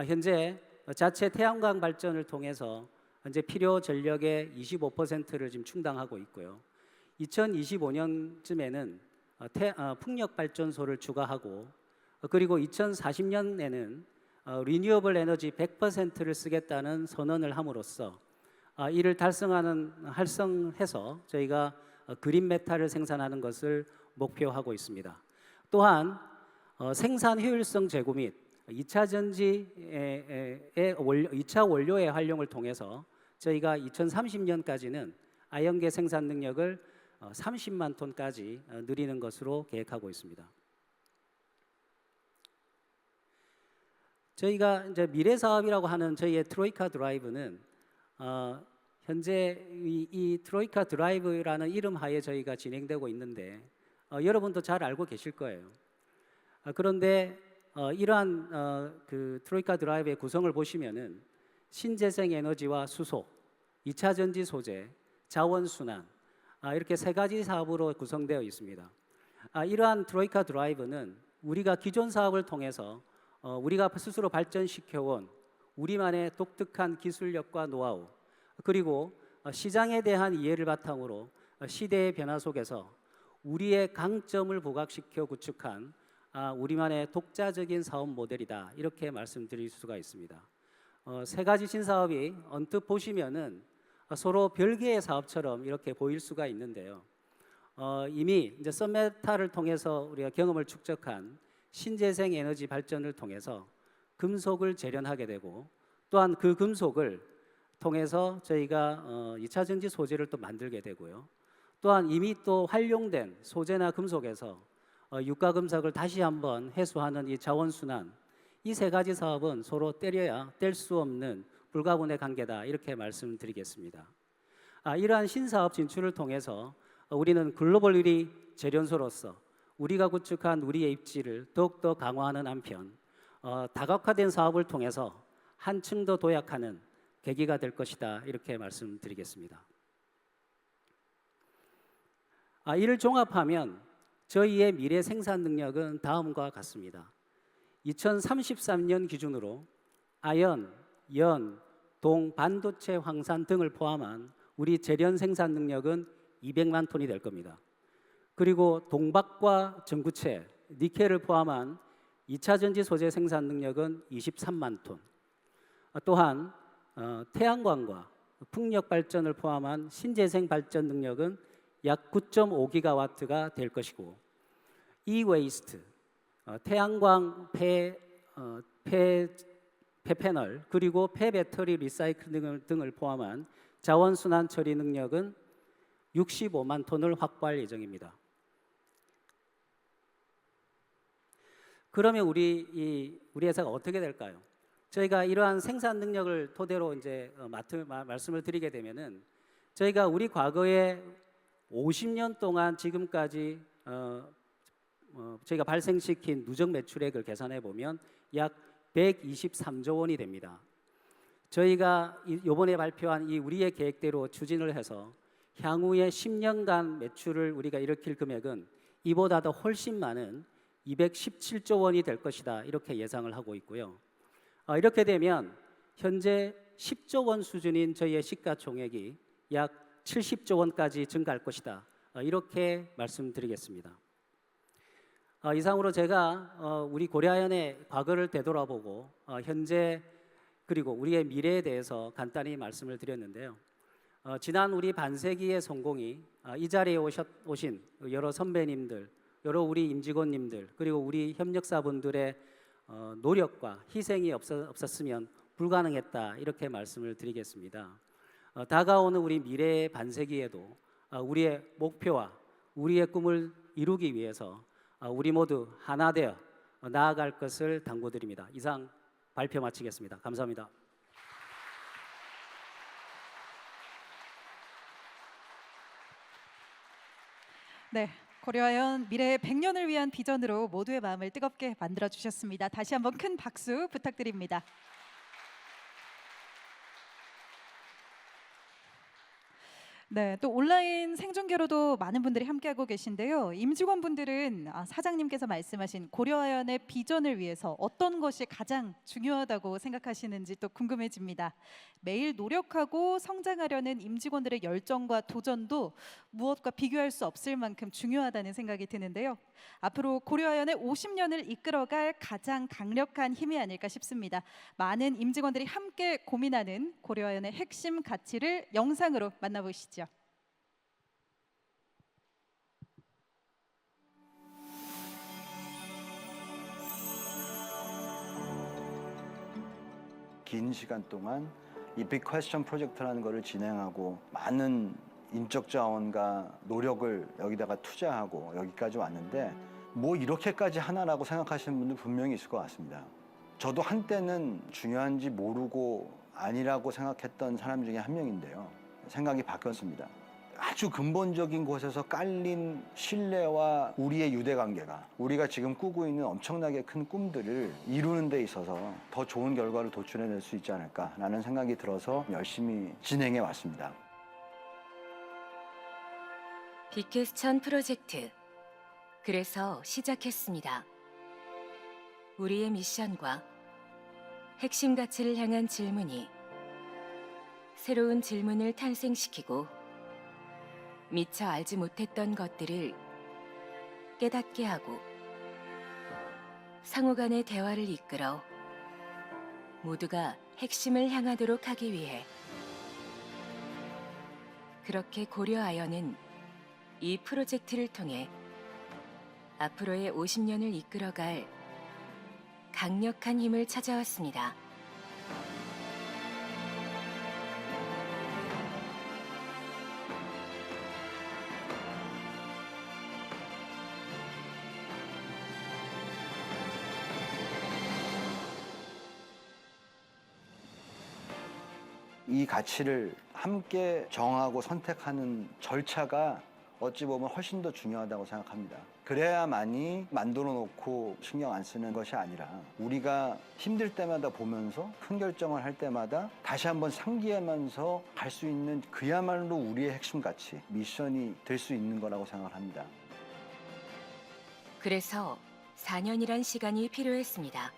현재 자체 태양광 발전을 통해서 현재 필요 전력의 25%를 지금 충당하고 있고요. 2025년쯤에는 풍력 발전소를 추가하고 그리고 2040년에는 리뉴어블 에너지 100%를 쓰겠다는 선언을 함으로써 이를 달성해서 저희가 그린 메탈을 생산하는 것을 목표하고 있습니다. 또한 생산 효율성 제고 및 2차 전지의 2차 원료의 활용을 통해서 저희가 2030년까지는 아연계 생산 능력을 30만 톤까지 늘리는 것으로 계획하고 있습니다. 저희가 이제 미래 사업이라고 하는 저희의 트로이카 드라이브는 현재 이 트로이카 드라이브라는 이름 하에 저희가 진행되고 있는데 여러분도 잘 알고 계실 거예요. 그런데 이러한 그 트로이카 드라이브의 구성을 보시면은 신재생 에너지와 수소, 2차 전지 소재, 자원 순환 이렇게 3가지 사업으로 구성되어 있습니다. 이러한 트로이카 드라이브는 우리가 기존 사업을 통해서 우리가 스스로 발전시켜온 우리만의 독특한 기술력과 노하우 그리고 시장에 대한 이해를 바탕으로 시대의 변화 속에서 우리의 강점을 부각시켜 구축한 우리만의 독자적인 사업 모델이다 이렇게 말씀드릴 수가 있습니다. 3가지 신사업이 언뜻 보시면은 서로 별개의 사업처럼 이렇게 보일 수가 있는데요. 이미 이제 썬메탈을 통해서 우리가 경험을 축적한 신재생 에너지 발전을 통해서 금속을 재련하게 되고 또한 그 금속을 통해서 저희가 2차 전지 소재를 또 만들게 되고요. 또한 이미 또 활용된 소재나 금속에서 유가금속을 다시 한번 회수하는 이 자원순환 이 3가지 사업은 서로 떼려야 뗄 수 없는 불가분의 관계다 이렇게 말씀드리겠습니다. 이러한 신사업 진출을 통해서 우리는 글로벌 1위 재련소로서 우리가 구축한 우리의 입지를 더욱더 강화하는 한편 다각화된 사업을 통해서 한층 더 도약하는 계기가 될 것이다 이렇게 말씀드리겠습니다. 이를 종합하면 저희의 미래 생산 능력은 다음과 같습니다. 2033년 기준으로 아연, 연, 동, 반도체, 황산 등을 포함한 우리 재련 생산 능력은 200만 톤이 될 겁니다. 그리고 동박과 전구체, 니켈을 포함한 2차 전지 소재 생산 능력은 23만 톤. 또한 태양광과 풍력 발전을 포함한 신재생 발전 능력은 약 9.5기가와트가 될 것이고 e-waste, 태양광 폐 패널 그리고 폐배터리 리사이클 등을 포함한 자원순환 처리 능력은 65만 톤을 확보할 예정입니다. 그러면 우리 회사가 어떻게 될까요? 저희가 이러한 생산 능력을 토대로 이제 말씀을 드리게 되면은 저희가 우리 과거에 50년 동안 지금까지 저희가 발생시킨 누적 매출액을 계산해 보면 약 123조 원이 됩니다. 저희가 이번에 발표한 이 우리의 계획대로 추진을 해서 향후에 10년간 매출을 우리가 일으킬 금액은 이보다도 훨씬 많은 217조 원이 될 것이다. 이렇게 예상을 하고 있고요. 이렇게 되면 현재 10조 원 수준인 저희의 시가총액이 약 70조 원까지 증가할 것이다. 이렇게 말씀드리겠습니다. 이상으로 제가 우리 고려아연의 과거를 되돌아보고 현재 그리고 우리의 미래에 대해서 간단히 말씀을 드렸는데요. 지난 우리 반세기의 성공이 이 자리에 오신 여러 선배님들, 여러 우리 임직원님들 그리고 우리 협력사분들의 노력과 희생이 없었으면 불가능했다 이렇게 말씀을 드리겠습니다. 다가오는 우리 미래의 반세기에도 우리의 목표와 우리의 꿈을 이루기 위해서 우리 모두 하나 되어 나아갈 것을 당부드립니다. 이상 발표 마치겠습니다. 감사합니다. 네, 고려아연 미래의 100년을 위한 비전으로 모두의 마음을 뜨겁게 만들어 주셨습니다. 다시 한번 큰 박수 부탁드립니다. 네, 또 온라인 생중계로도 많은 분들이 함께하고 계신데요. 임직원분들은 사장님께서 말씀하신 고려아연의 비전을 위해서 어떤 것이 가장 중요하다고 생각하시는지 또 궁금해집니다. 매일 노력하고 성장하려는 임직원들의 열정과 도전도 무엇과 비교할 수 없을 만큼 중요하다는 생각이 드는데요. 앞으로 고려아연의 50년을 이끌어갈 가장 강력한 힘이 아닐까 싶습니다. 많은 임직원들이 함께 고민하는 고려아연의 핵심 가치를 영상으로 만나보시죠. 긴 시간 동안 이 빅 퀘스천 프로젝트라는 것을 진행하고 많은 인적 자원과 노력을 여기다가 투자하고 여기까지 왔는데 뭐 이렇게까지 하나라고 생각하시는 분들 분명히 있을 것 같습니다. 저도 한때는 중요한지 모르고 아니라고 생각했던 사람 중에 한 명인데요. 생각이 바뀌었습니다. 아주 근본적인 곳에서 깔린 신뢰와 우리의 유대관계가 우리가 지금 꾸고 있는 엄청나게 큰 꿈들을 이루는 데 있어서 더 좋은 결과를 도출해낼 수 있지 않을까라는 생각이 들어서 열심히 진행해 왔습니다. 빅퀘스천 프로젝트. 그래서 시작했습니다. 우리의 미션과 핵심 가치를 향한 질문이 새로운 질문을 탄생시키고 미처 알지 못했던 것들을 깨닫게 하고 상호 간의 대화를 이끌어 모두가 핵심을 향하도록 하기 위해 그렇게 고려아연은 이 프로젝트를 통해 앞으로의 50년을 이끌어갈 강력한 힘을 찾아왔습니다. 이 가치를 함께 정하고 선택하는 절차가 어찌 보면 훨씬 더 중요하다고 생각합니다. 그래야만이 만들어 놓고 신경 안 쓰는 것이 아니라 우리가 힘들 때마다 보면서 큰 결정을 할 때마다 다시 한번 상기하면서 갈 수 있는 그야말로 우리의 핵심 가치, 미션이 될 수 있는 거라고 생각을 합니다. 그래서 4년이란 시간이 필요했습니다.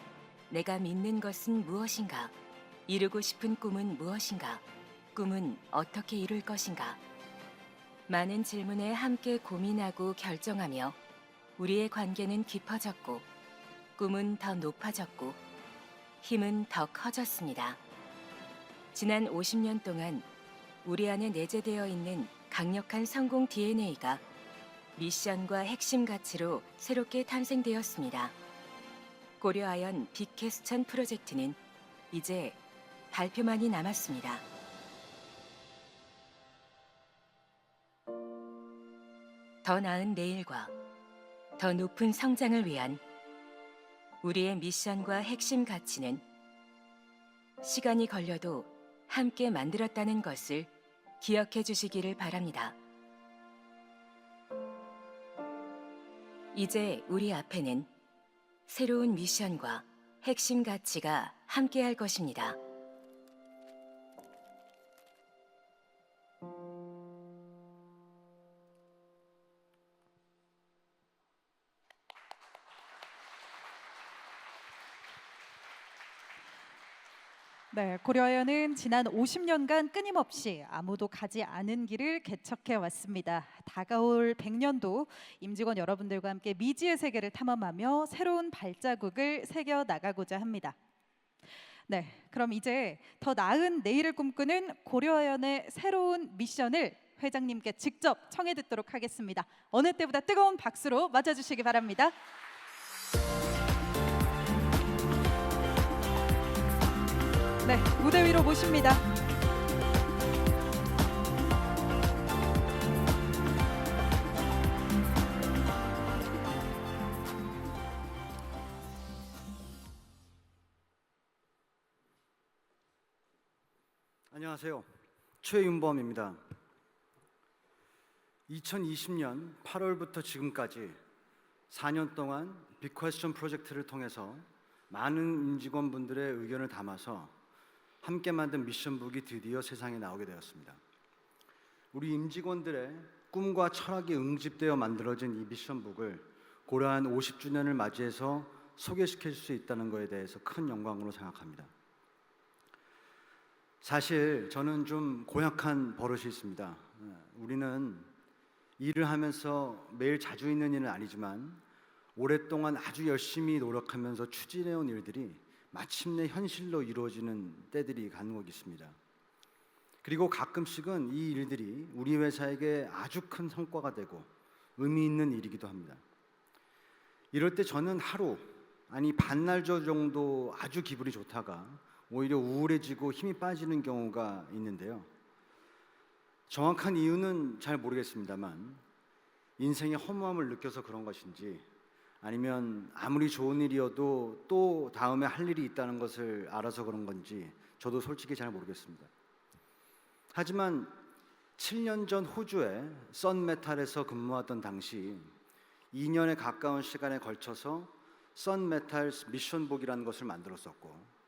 내가 믿는 것은 무엇인가? 이루고 싶은 꿈은 무엇인가? 꿈은 어떻게 이룰 것인가? 많은 질문에 함께 고민하고 결정하며 우리의 관계는 깊어졌고 꿈은 더 높아졌고 힘은 더 커졌습니다. 지난 50년 동안 우리 안에 내재되어 있는 강력한 성공 DNA가 미션과 핵심 가치로 새롭게 탄생되었습니다. 고려아연 빅캐스천 프로젝트는 이제 발표만이 남았습니다. 더 나은 내일과 더 높은 성장을 위한 우리의 미션과 핵심 가치는 시간이 걸려도 함께 만들었다는 것을 기억해 주시기를 바랍니다. 이제 우리 앞에는 새로운 미션과 핵심 가치가 함께할 것입니다. 네, 고려아연은 지난 50년간 끊임없이 아무도 가지 않은 길을 개척해 왔습니다. 다가올 100년도 임직원 여러분들과 함께 미지의 세계를 탐험하며 새로운 발자국을 새겨 나가고자 합니다. 네, 그럼 이제 더 나은 내일을 꿈꾸는 고려아연의 새로운 미션을 회장님께 직접 청해 듣도록 하겠습니다. 어느 때보다 뜨거운 박수로 맞아주시기 바랍니다. 네, 무대 위로 모십니다. 안녕하세요. 최윤범입니다. 2020년 8월부터 지금까지 4년 동안 빅퀘스천 프로젝트를 통해서 많은 임직원분들의 의견을 담아서 함께 만든 미션북이 드디어 세상에 나오게 되었습니다. 우리 임직원들의 꿈과 철학이 응집되어 만들어진 이 미션북을 고려아연 50주년을 맞이해서 소개시킬 수 있다는 것에 대해서 큰 영광으로 생각합니다. 사실 저는 좀 고약한 버릇이 있습니다. 우리는 일을 하면서 매일 자주 있는 일은 아니지만 오랫동안 아주 열심히 노력하면서 추진해온 일들이 마침내 현실로 이루어지는 때들이 간혹 있습니다. 그리고 가끔씩은 이 일들이 우리 회사에게 아주 큰 성과가 되고 의미 있는 일이기도 합니다. 이럴 때 저는 하루, 아니 반나절 정도 아주 기분이 좋다가 오히려 우울해지고 힘이 빠지는 경우가 있는데요. 정확한 이유는 잘 모르겠습니다만 인생의 허무함을 느껴서 그런 것인지 아니면 아무리 좋은 일이어도 또 다음에 할 일이 있다는 것을 알아서 그런 건지 저도 솔직히 잘 모르겠습니다. 하지만 7년 전 호주의 썬메탈에서 근무하던 당시 2년에 가까운 시간에 걸쳐서 썬메탈 미션북이라는 것을 만들었었고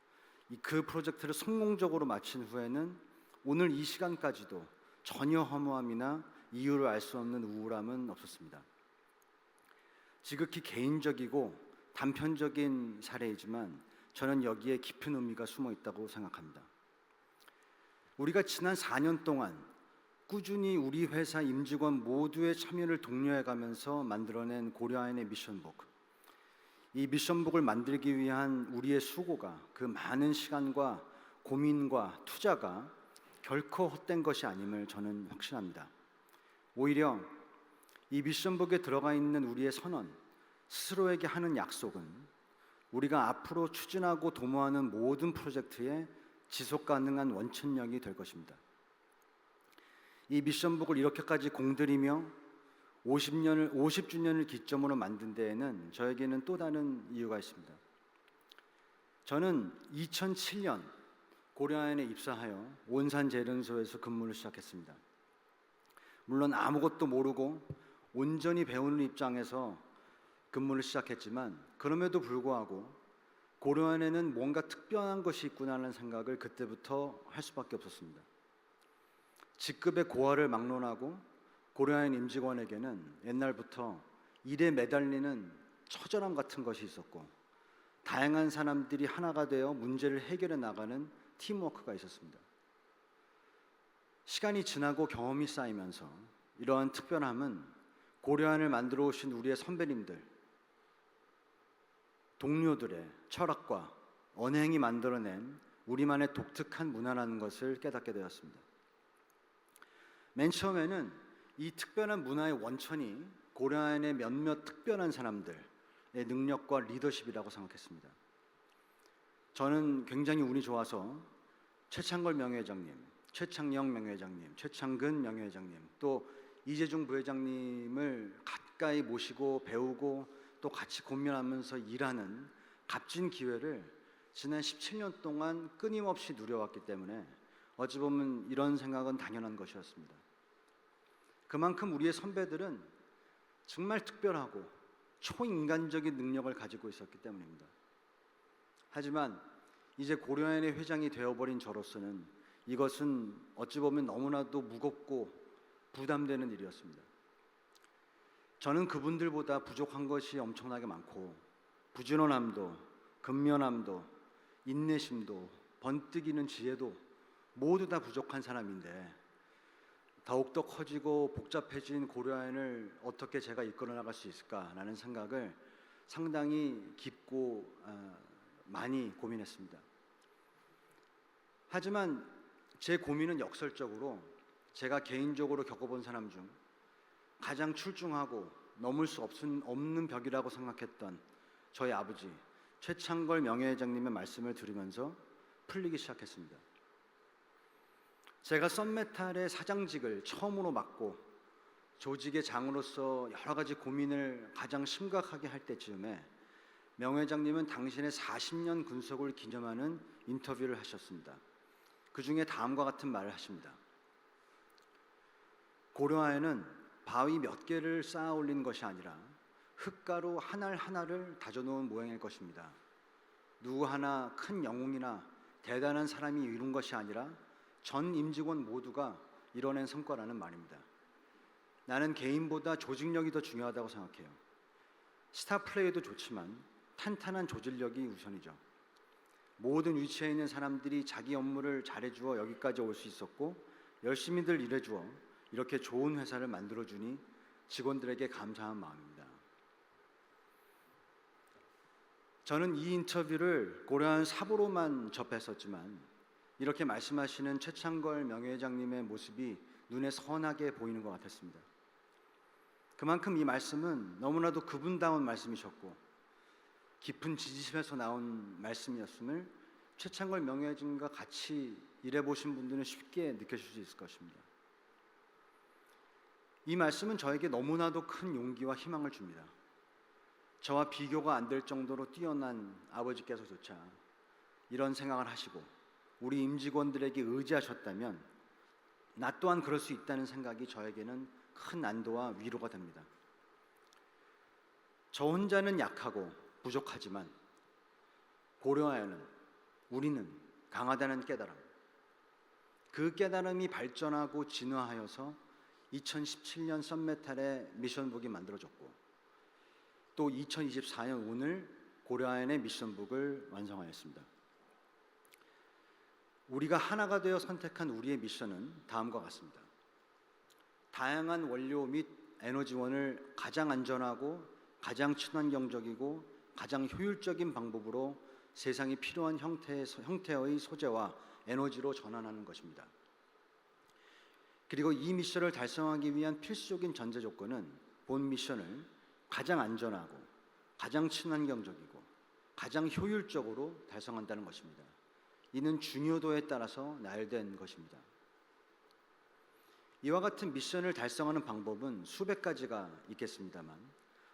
그 프로젝트를 성공적으로 마친 후에는 오늘 이 시간까지도 전혀 허무함이나 이유를 알 수 없는 우울함은 없었습니다. 지극히 개인적이고 단편적인 사례이지만 저는 여기에 깊은 의미가 숨어 있다고 생각합니다. 우리가 지난 4년 동안 꾸준히 우리 회사 임직원 모두의 참여를 독려해가면서 만들어낸 고려아연의 미션북, 이 미션북을 만들기 위한 우리의 수고가, 그 많은 시간과 고민과 투자가 결코 헛된 것이 아님을 저는 확신합니다. 오히려 이 미션북에 들어가 있는 우리의 선언, 스스로에게 하는 약속은 우리가 앞으로 추진하고 도모하는 모든 프로젝트의 지속 가능한 원천력이 될 것입니다. 이 미션북을 이렇게까지 공들이며 50주년을 기점으로 만든 데에는 저에게는 또 다른 이유가 있습니다. 저는 2007년 고려아연에 입사하여 온산제련소에서 근무를 시작했습니다. 물론 아무것도 모르고 온전히 배우는 입장에서 근무를 시작했지만 그럼에도 불구하고 고려아연에는 뭔가 특별한 것이 있구나라는 생각을 그때부터 할 수밖에 없었습니다. 직급의 고하를 막론하고 고려아연 임직원에게는 옛날부터 일에 매달리는 처절함 같은 것이 있었고 다양한 사람들이 하나가 되어 문제를 해결해 나가는 팀워크가 있었습니다. 시간이 지나고 경험이 쌓이면서 이러한 특별함은 고려아연을 만들어 오신 우리의 선배님들, 동료들의 철학과 언행이 만들어낸 우리만의 독특한 문화라는 것을 깨닫게 되었습니다. 맨 처음에는 이 특별한 문화의 원천이 고려아연의 몇몇 특별한 사람들의 능력과 리더십이라고 생각했습니다. 저는 굉장히 운이 좋아서 최창걸 명예회장님, 최창영 명예회장님, 최창근 명예회장님, 또 이재중 부회장님을 가까이 모시고 배우고 또 같이 고민하면서 일하는 값진 기회를 지난 17년 동안 끊임없이 누려왔기 때문에 어찌 보면 이런 생각은 당연한 것이었습니다. 그만큼 우리의 선배들은 정말 특별하고 초인간적인 능력을 가지고 있었기 때문입니다. 하지만 이제 고려아연의 회장이 되어버린 저로서는 이것은 어찌 보면 너무나도 무겁고 부담되는 일이었습니다. 저는 그분들보다 부족한 것이 엄청나게 많고 부지런함도, 근면함도, 인내심도, 번뜩이는 지혜도 모두 다 부족한 사람인데 더욱더 커지고 복잡해진 고려아연을 어떻게 제가 이끌어 나갈 수 있을까라는 생각을 상당히 깊고 많이 고민했습니다. 하지만 제 고민은 역설적으로 제가 개인적으로 겪어본 사람 중 가장 출중하고 넘을 수 없는 벽이라고 생각했던 저희 아버지 최창걸 명예회장님의 말씀을 들으면서 풀리기 시작했습니다. 제가 썬메탈의 사장직을 처음으로 맡고 조직의 장으로서 여러 가지 고민을 가장 심각하게 할 때쯤에 명 회장님은 당신의 40년 군속을 기념하는 인터뷰를 하셨습니다. 그 중에 다음과 같은 말을 하십니다. 고려아연은 바위 몇 개를 쌓아 올린 것이 아니라 흙가루 한 알 하나를 다져놓은 모양일 것입니다. 누구 하나 큰 영웅이나 대단한 사람이 이룬 것이 아니라 전 임직원 모두가 이뤄낸 성과라는 말입니다. 나는 개인보다 조직력이 더 중요하다고 생각해요. 스타 플레이도 좋지만 탄탄한 조직력이 우선이죠. 모든 위치에 있는 사람들이 자기 업무를 잘해주어 여기까지 올 수 있었고 열심히들 일해주어 이렇게 좋은 회사를 만들어주니 직원들에게 감사한 마음입니다. 저는 이 인터뷰를 고려아연 사보로만 접했었지만 이렇게 말씀하시는 최창걸 명예회장님의 모습이 눈에 선하게 보이는 것 같았습니다. 그만큼 이 말씀은 너무나도 그분다운 말씀이셨고 깊은 지지심에서 나온 말씀이었음을 최창걸 명예회장과 같이 일해보신 분들은 쉽게 느끼실 수 있을 것입니다. 이 말씀은 저에게 너무나도 큰 용기와 희망을 줍니다. 저와 비교가 안 될 정도로 뛰어난 아버지께서조차 이런 생각을 하시고 우리 임직원들에게 의지하셨다면 나 또한 그럴 수 있다는 생각이 저에게는 큰 안도와 위로가 됩니다. 저 혼자는 약하고 부족하지만 고려아연은 우리는 강하다는 깨달음, 그 깨달음이 발전하고 진화하여서 2017년 썬메탈의 미션북이 만들어졌고 또 2024년 오늘 고려아연의 미션북을 완성하였습니다. 우리가 하나가 되어 선택한 우리의 미션은 다음과 같습니다. 다양한 원료 및 에너지원을 가장 안전하고 가장 친환경적이고 가장 효율적인 방법으로 세상이 필요한 형태의 소재와 에너지로 전환하는 것입니다. 그리고 이 미션을 달성하기 위한 필수적인 전제 조건은 본 미션을 가장 안전하고 가장 친환경적이고 가장 효율적으로 달성한다는 것입니다. 이는 중요도에 따라서 나열된 것입니다. 이와 같은 미션을 달성하는 방법은 수백 가지가 있겠습니다만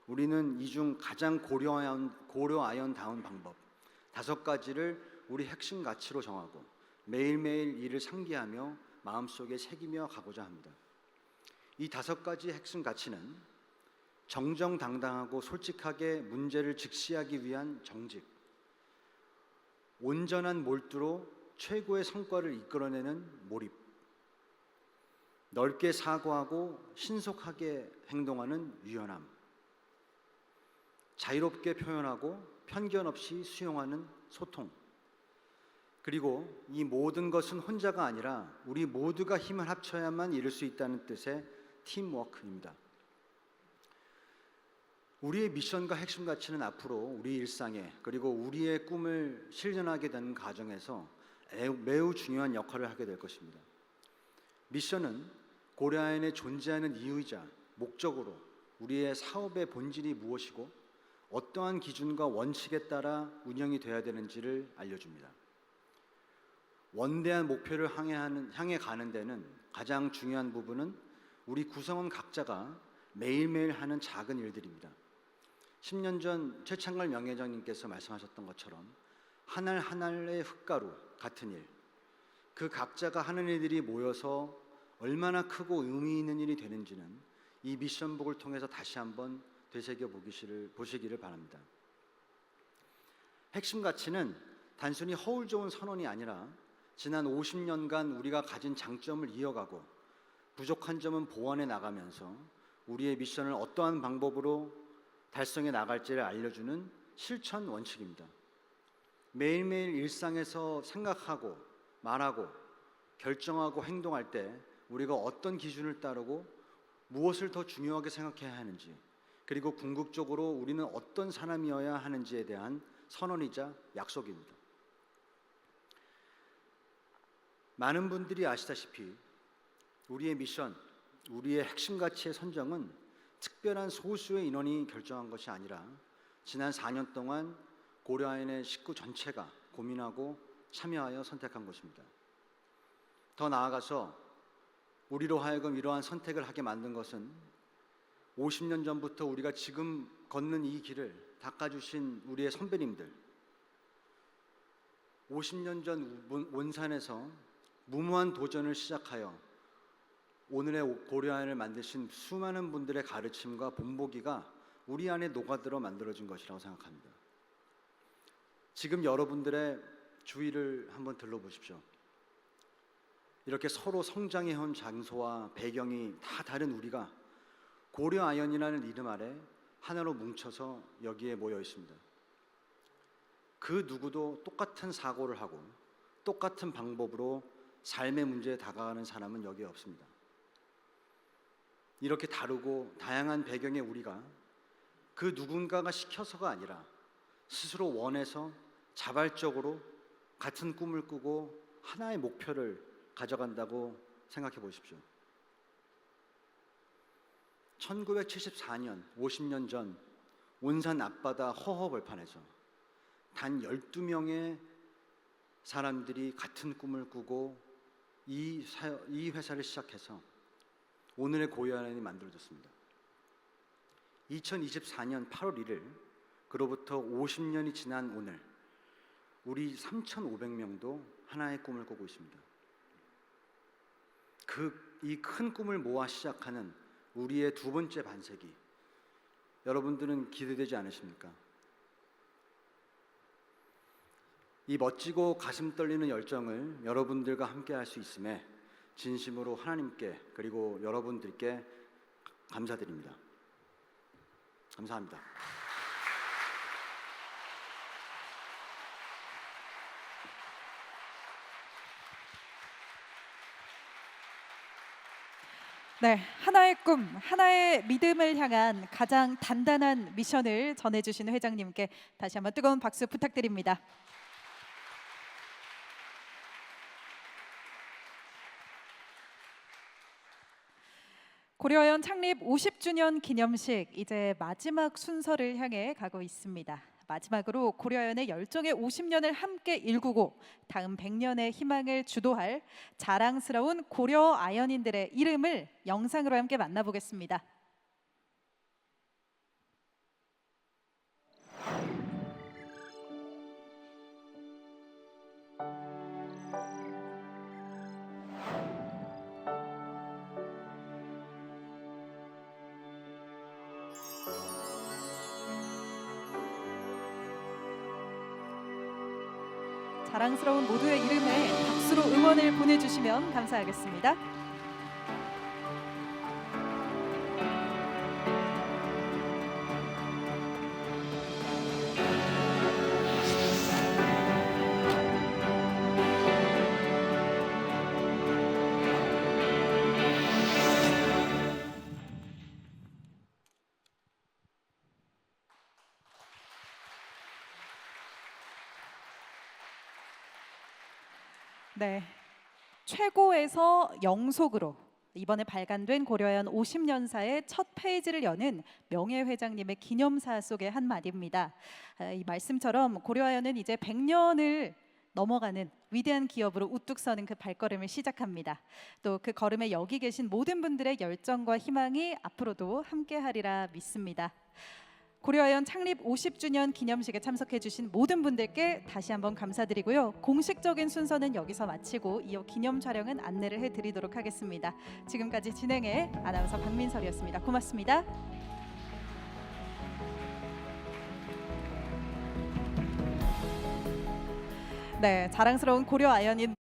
우리는 이 중 가장 고려아연다운 방법 5가지를 우리 핵심 가치로 정하고 매일매일 이를 상기하며 마음속에 새기며 가고자 합니다. 이 5가지 핵심 가치는 정정당당하고 솔직하게 문제를 직시하기 위한 정직, 온전한 몰두로 최고의 성과를 이끌어내는 몰입, 넓게 사고하고 신속하게 행동하는 유연함, 자유롭게 표현하고 편견 없이 수용하는 소통, 그리고 이 모든 것은 혼자가 아니라 우리 모두가 힘을 합쳐야만 이룰 수 있다는 뜻의 팀워크입니다. 우리의 미션과 핵심 가치는 앞으로 우리 일상에 그리고 우리의 꿈을 실현하게 되는 과정에서 매우 중요한 역할을 하게 될 것입니다. 미션은 고려아연의 존재하는 이유이자 목적으로 우리의 사업의 본질이 무엇이고 어떠한 기준과 원칙에 따라 운영이 되어야 되는지를 알려줍니다. 원대한 목표를 향해 가는 데는 가장 중요한 부분은 우리 구성원 각자가 매일매일 하는 작은 일들입니다. 10년 전 최창걸 명예회장님께서 말씀하셨던 것처럼 한 알 한 알의 흙가루 같은 일, 그 각자가 하는 일들이 모여서 얼마나 크고 의미 있는 일이 되는지는 이 미션북을 통해서 다시 한번 되새겨 보시기를 바랍니다. 핵심 가치는 단순히 허울 좋은 선언이 아니라 지난 50년간 우리가 가진 장점을 이어가고 부족한 점은 보완해 나가면서 우리의 미션을 어떠한 방법으로 달성해 나갈지를 알려주는 실천 원칙입니다. 매일매일 일상에서 생각하고 말하고 결정하고 행동할 때 우리가 어떤 기준을 따르고 무엇을 더 중요하게 생각해야 하는지, 그리고 궁극적으로 우리는 어떤 사람이어야 하는지에 대한 선언이자 약속입니다. 많은 분들이 아시다시피 우리의 미션, 우리의 핵심 가치의 선정은 특별한 소수의 인원이 결정한 것이 아니라 지난 4년 동안 고려아연의 식구 전체가 고민하고 참여하여 선택한 것입니다. 더 나아가서 우리로 하여금 이러한 선택을 하게 만든 것은 50년 전부터 우리가 지금 걷는 이 길을 닦아주신 우리의 선배님들, 50년 전 원산에서 무모한 도전을 시작하여 오늘의 고려아연을 만드신 수많은 분들의 가르침과 본보기가 우리 안에 녹아들어 만들어진 것이라고 생각합니다. 지금 여러분들의 주위를 한번 들러보십시오. 이렇게 서로 성장해온 장소와 배경이 다 다른 우리가 고려아연이라는 이름 아래 하나로 뭉쳐서 여기에 모여 있습니다. 그 누구도 똑같은 사고를 하고 똑같은 방법으로 삶의 문제에 다가가는 사람은 여기에 없습니다. 이렇게 다르고 다양한 배경의 우리가 그 누군가가 시켜서가 아니라 스스로 원해서 자발적으로 같은 꿈을 꾸고 하나의 목표를 가져간다고 생각해 보십시오. 1974년, 50년 전 온산 앞바다 허허벌판에서 단 12명의 사람들이 같은 꿈을 꾸고 이 회사를 시작해서 오늘의 고려아연이 만들어졌습니다. 2024년 8월 1일, 그로부터 50년이 지난 오늘, 우리 3,500명도 하나의 꿈을 꾸고 있습니다. 이 큰 꿈을 모아 시작하는 우리의 두 번째 반세기, 여러분들은 기대되지 않으십니까? 이 멋지고 가슴 떨리는 열정을 여러분들과 함께 할 수 있음에 진심으로 하나님께 그리고 여러분들께 감사드립니다. 감사합니다. 네, 하나의 꿈, 하나의 믿음을 향한 가장 단단한 미션을 전해주신 회장님께 다시 한번 뜨거운 박수 부탁드립니다. 고려아연 창립 50주년 기념식 이제 마지막 순서를 향해 가고 있습니다. 마지막으로 고려아연의 열정의 50년을 함께 일구고 다음 100년의 희망을 주도할 자랑스러운 고려아연인들의 이름을 영상으로 함께 만나보겠습니다. 자랑스러운 모두의 이름에 박수로 응원을 보내주시면 감사하겠습니다. 네, 최고에서 영속으로 이번에 발간된 고려아연 50년사의 첫 페이지를 여는 명예회장님의 기념사 속의 한 마디입니다. 이 말씀처럼 고려아연은 이제 100년을 넘어가는 위대한 기업으로 우뚝 서는 그 발걸음을 시작합니다. 또 그 걸음에 여기 계신 모든 분들의 열정과 희망이 앞으로도 함께하리라 믿습니다. 고려아연 창립 50주년 기념식에 참석해 주신 모든 분들께 다시 한번 감사드리고요. 공식적인 순서는 여기서 마치고 이어 기념 촬영은 안내를 해드리도록 하겠습니다. 지금까지 진행의 아나운서 박민설이었습니다. 고맙습니다. 네, 자랑스러운 고려아연인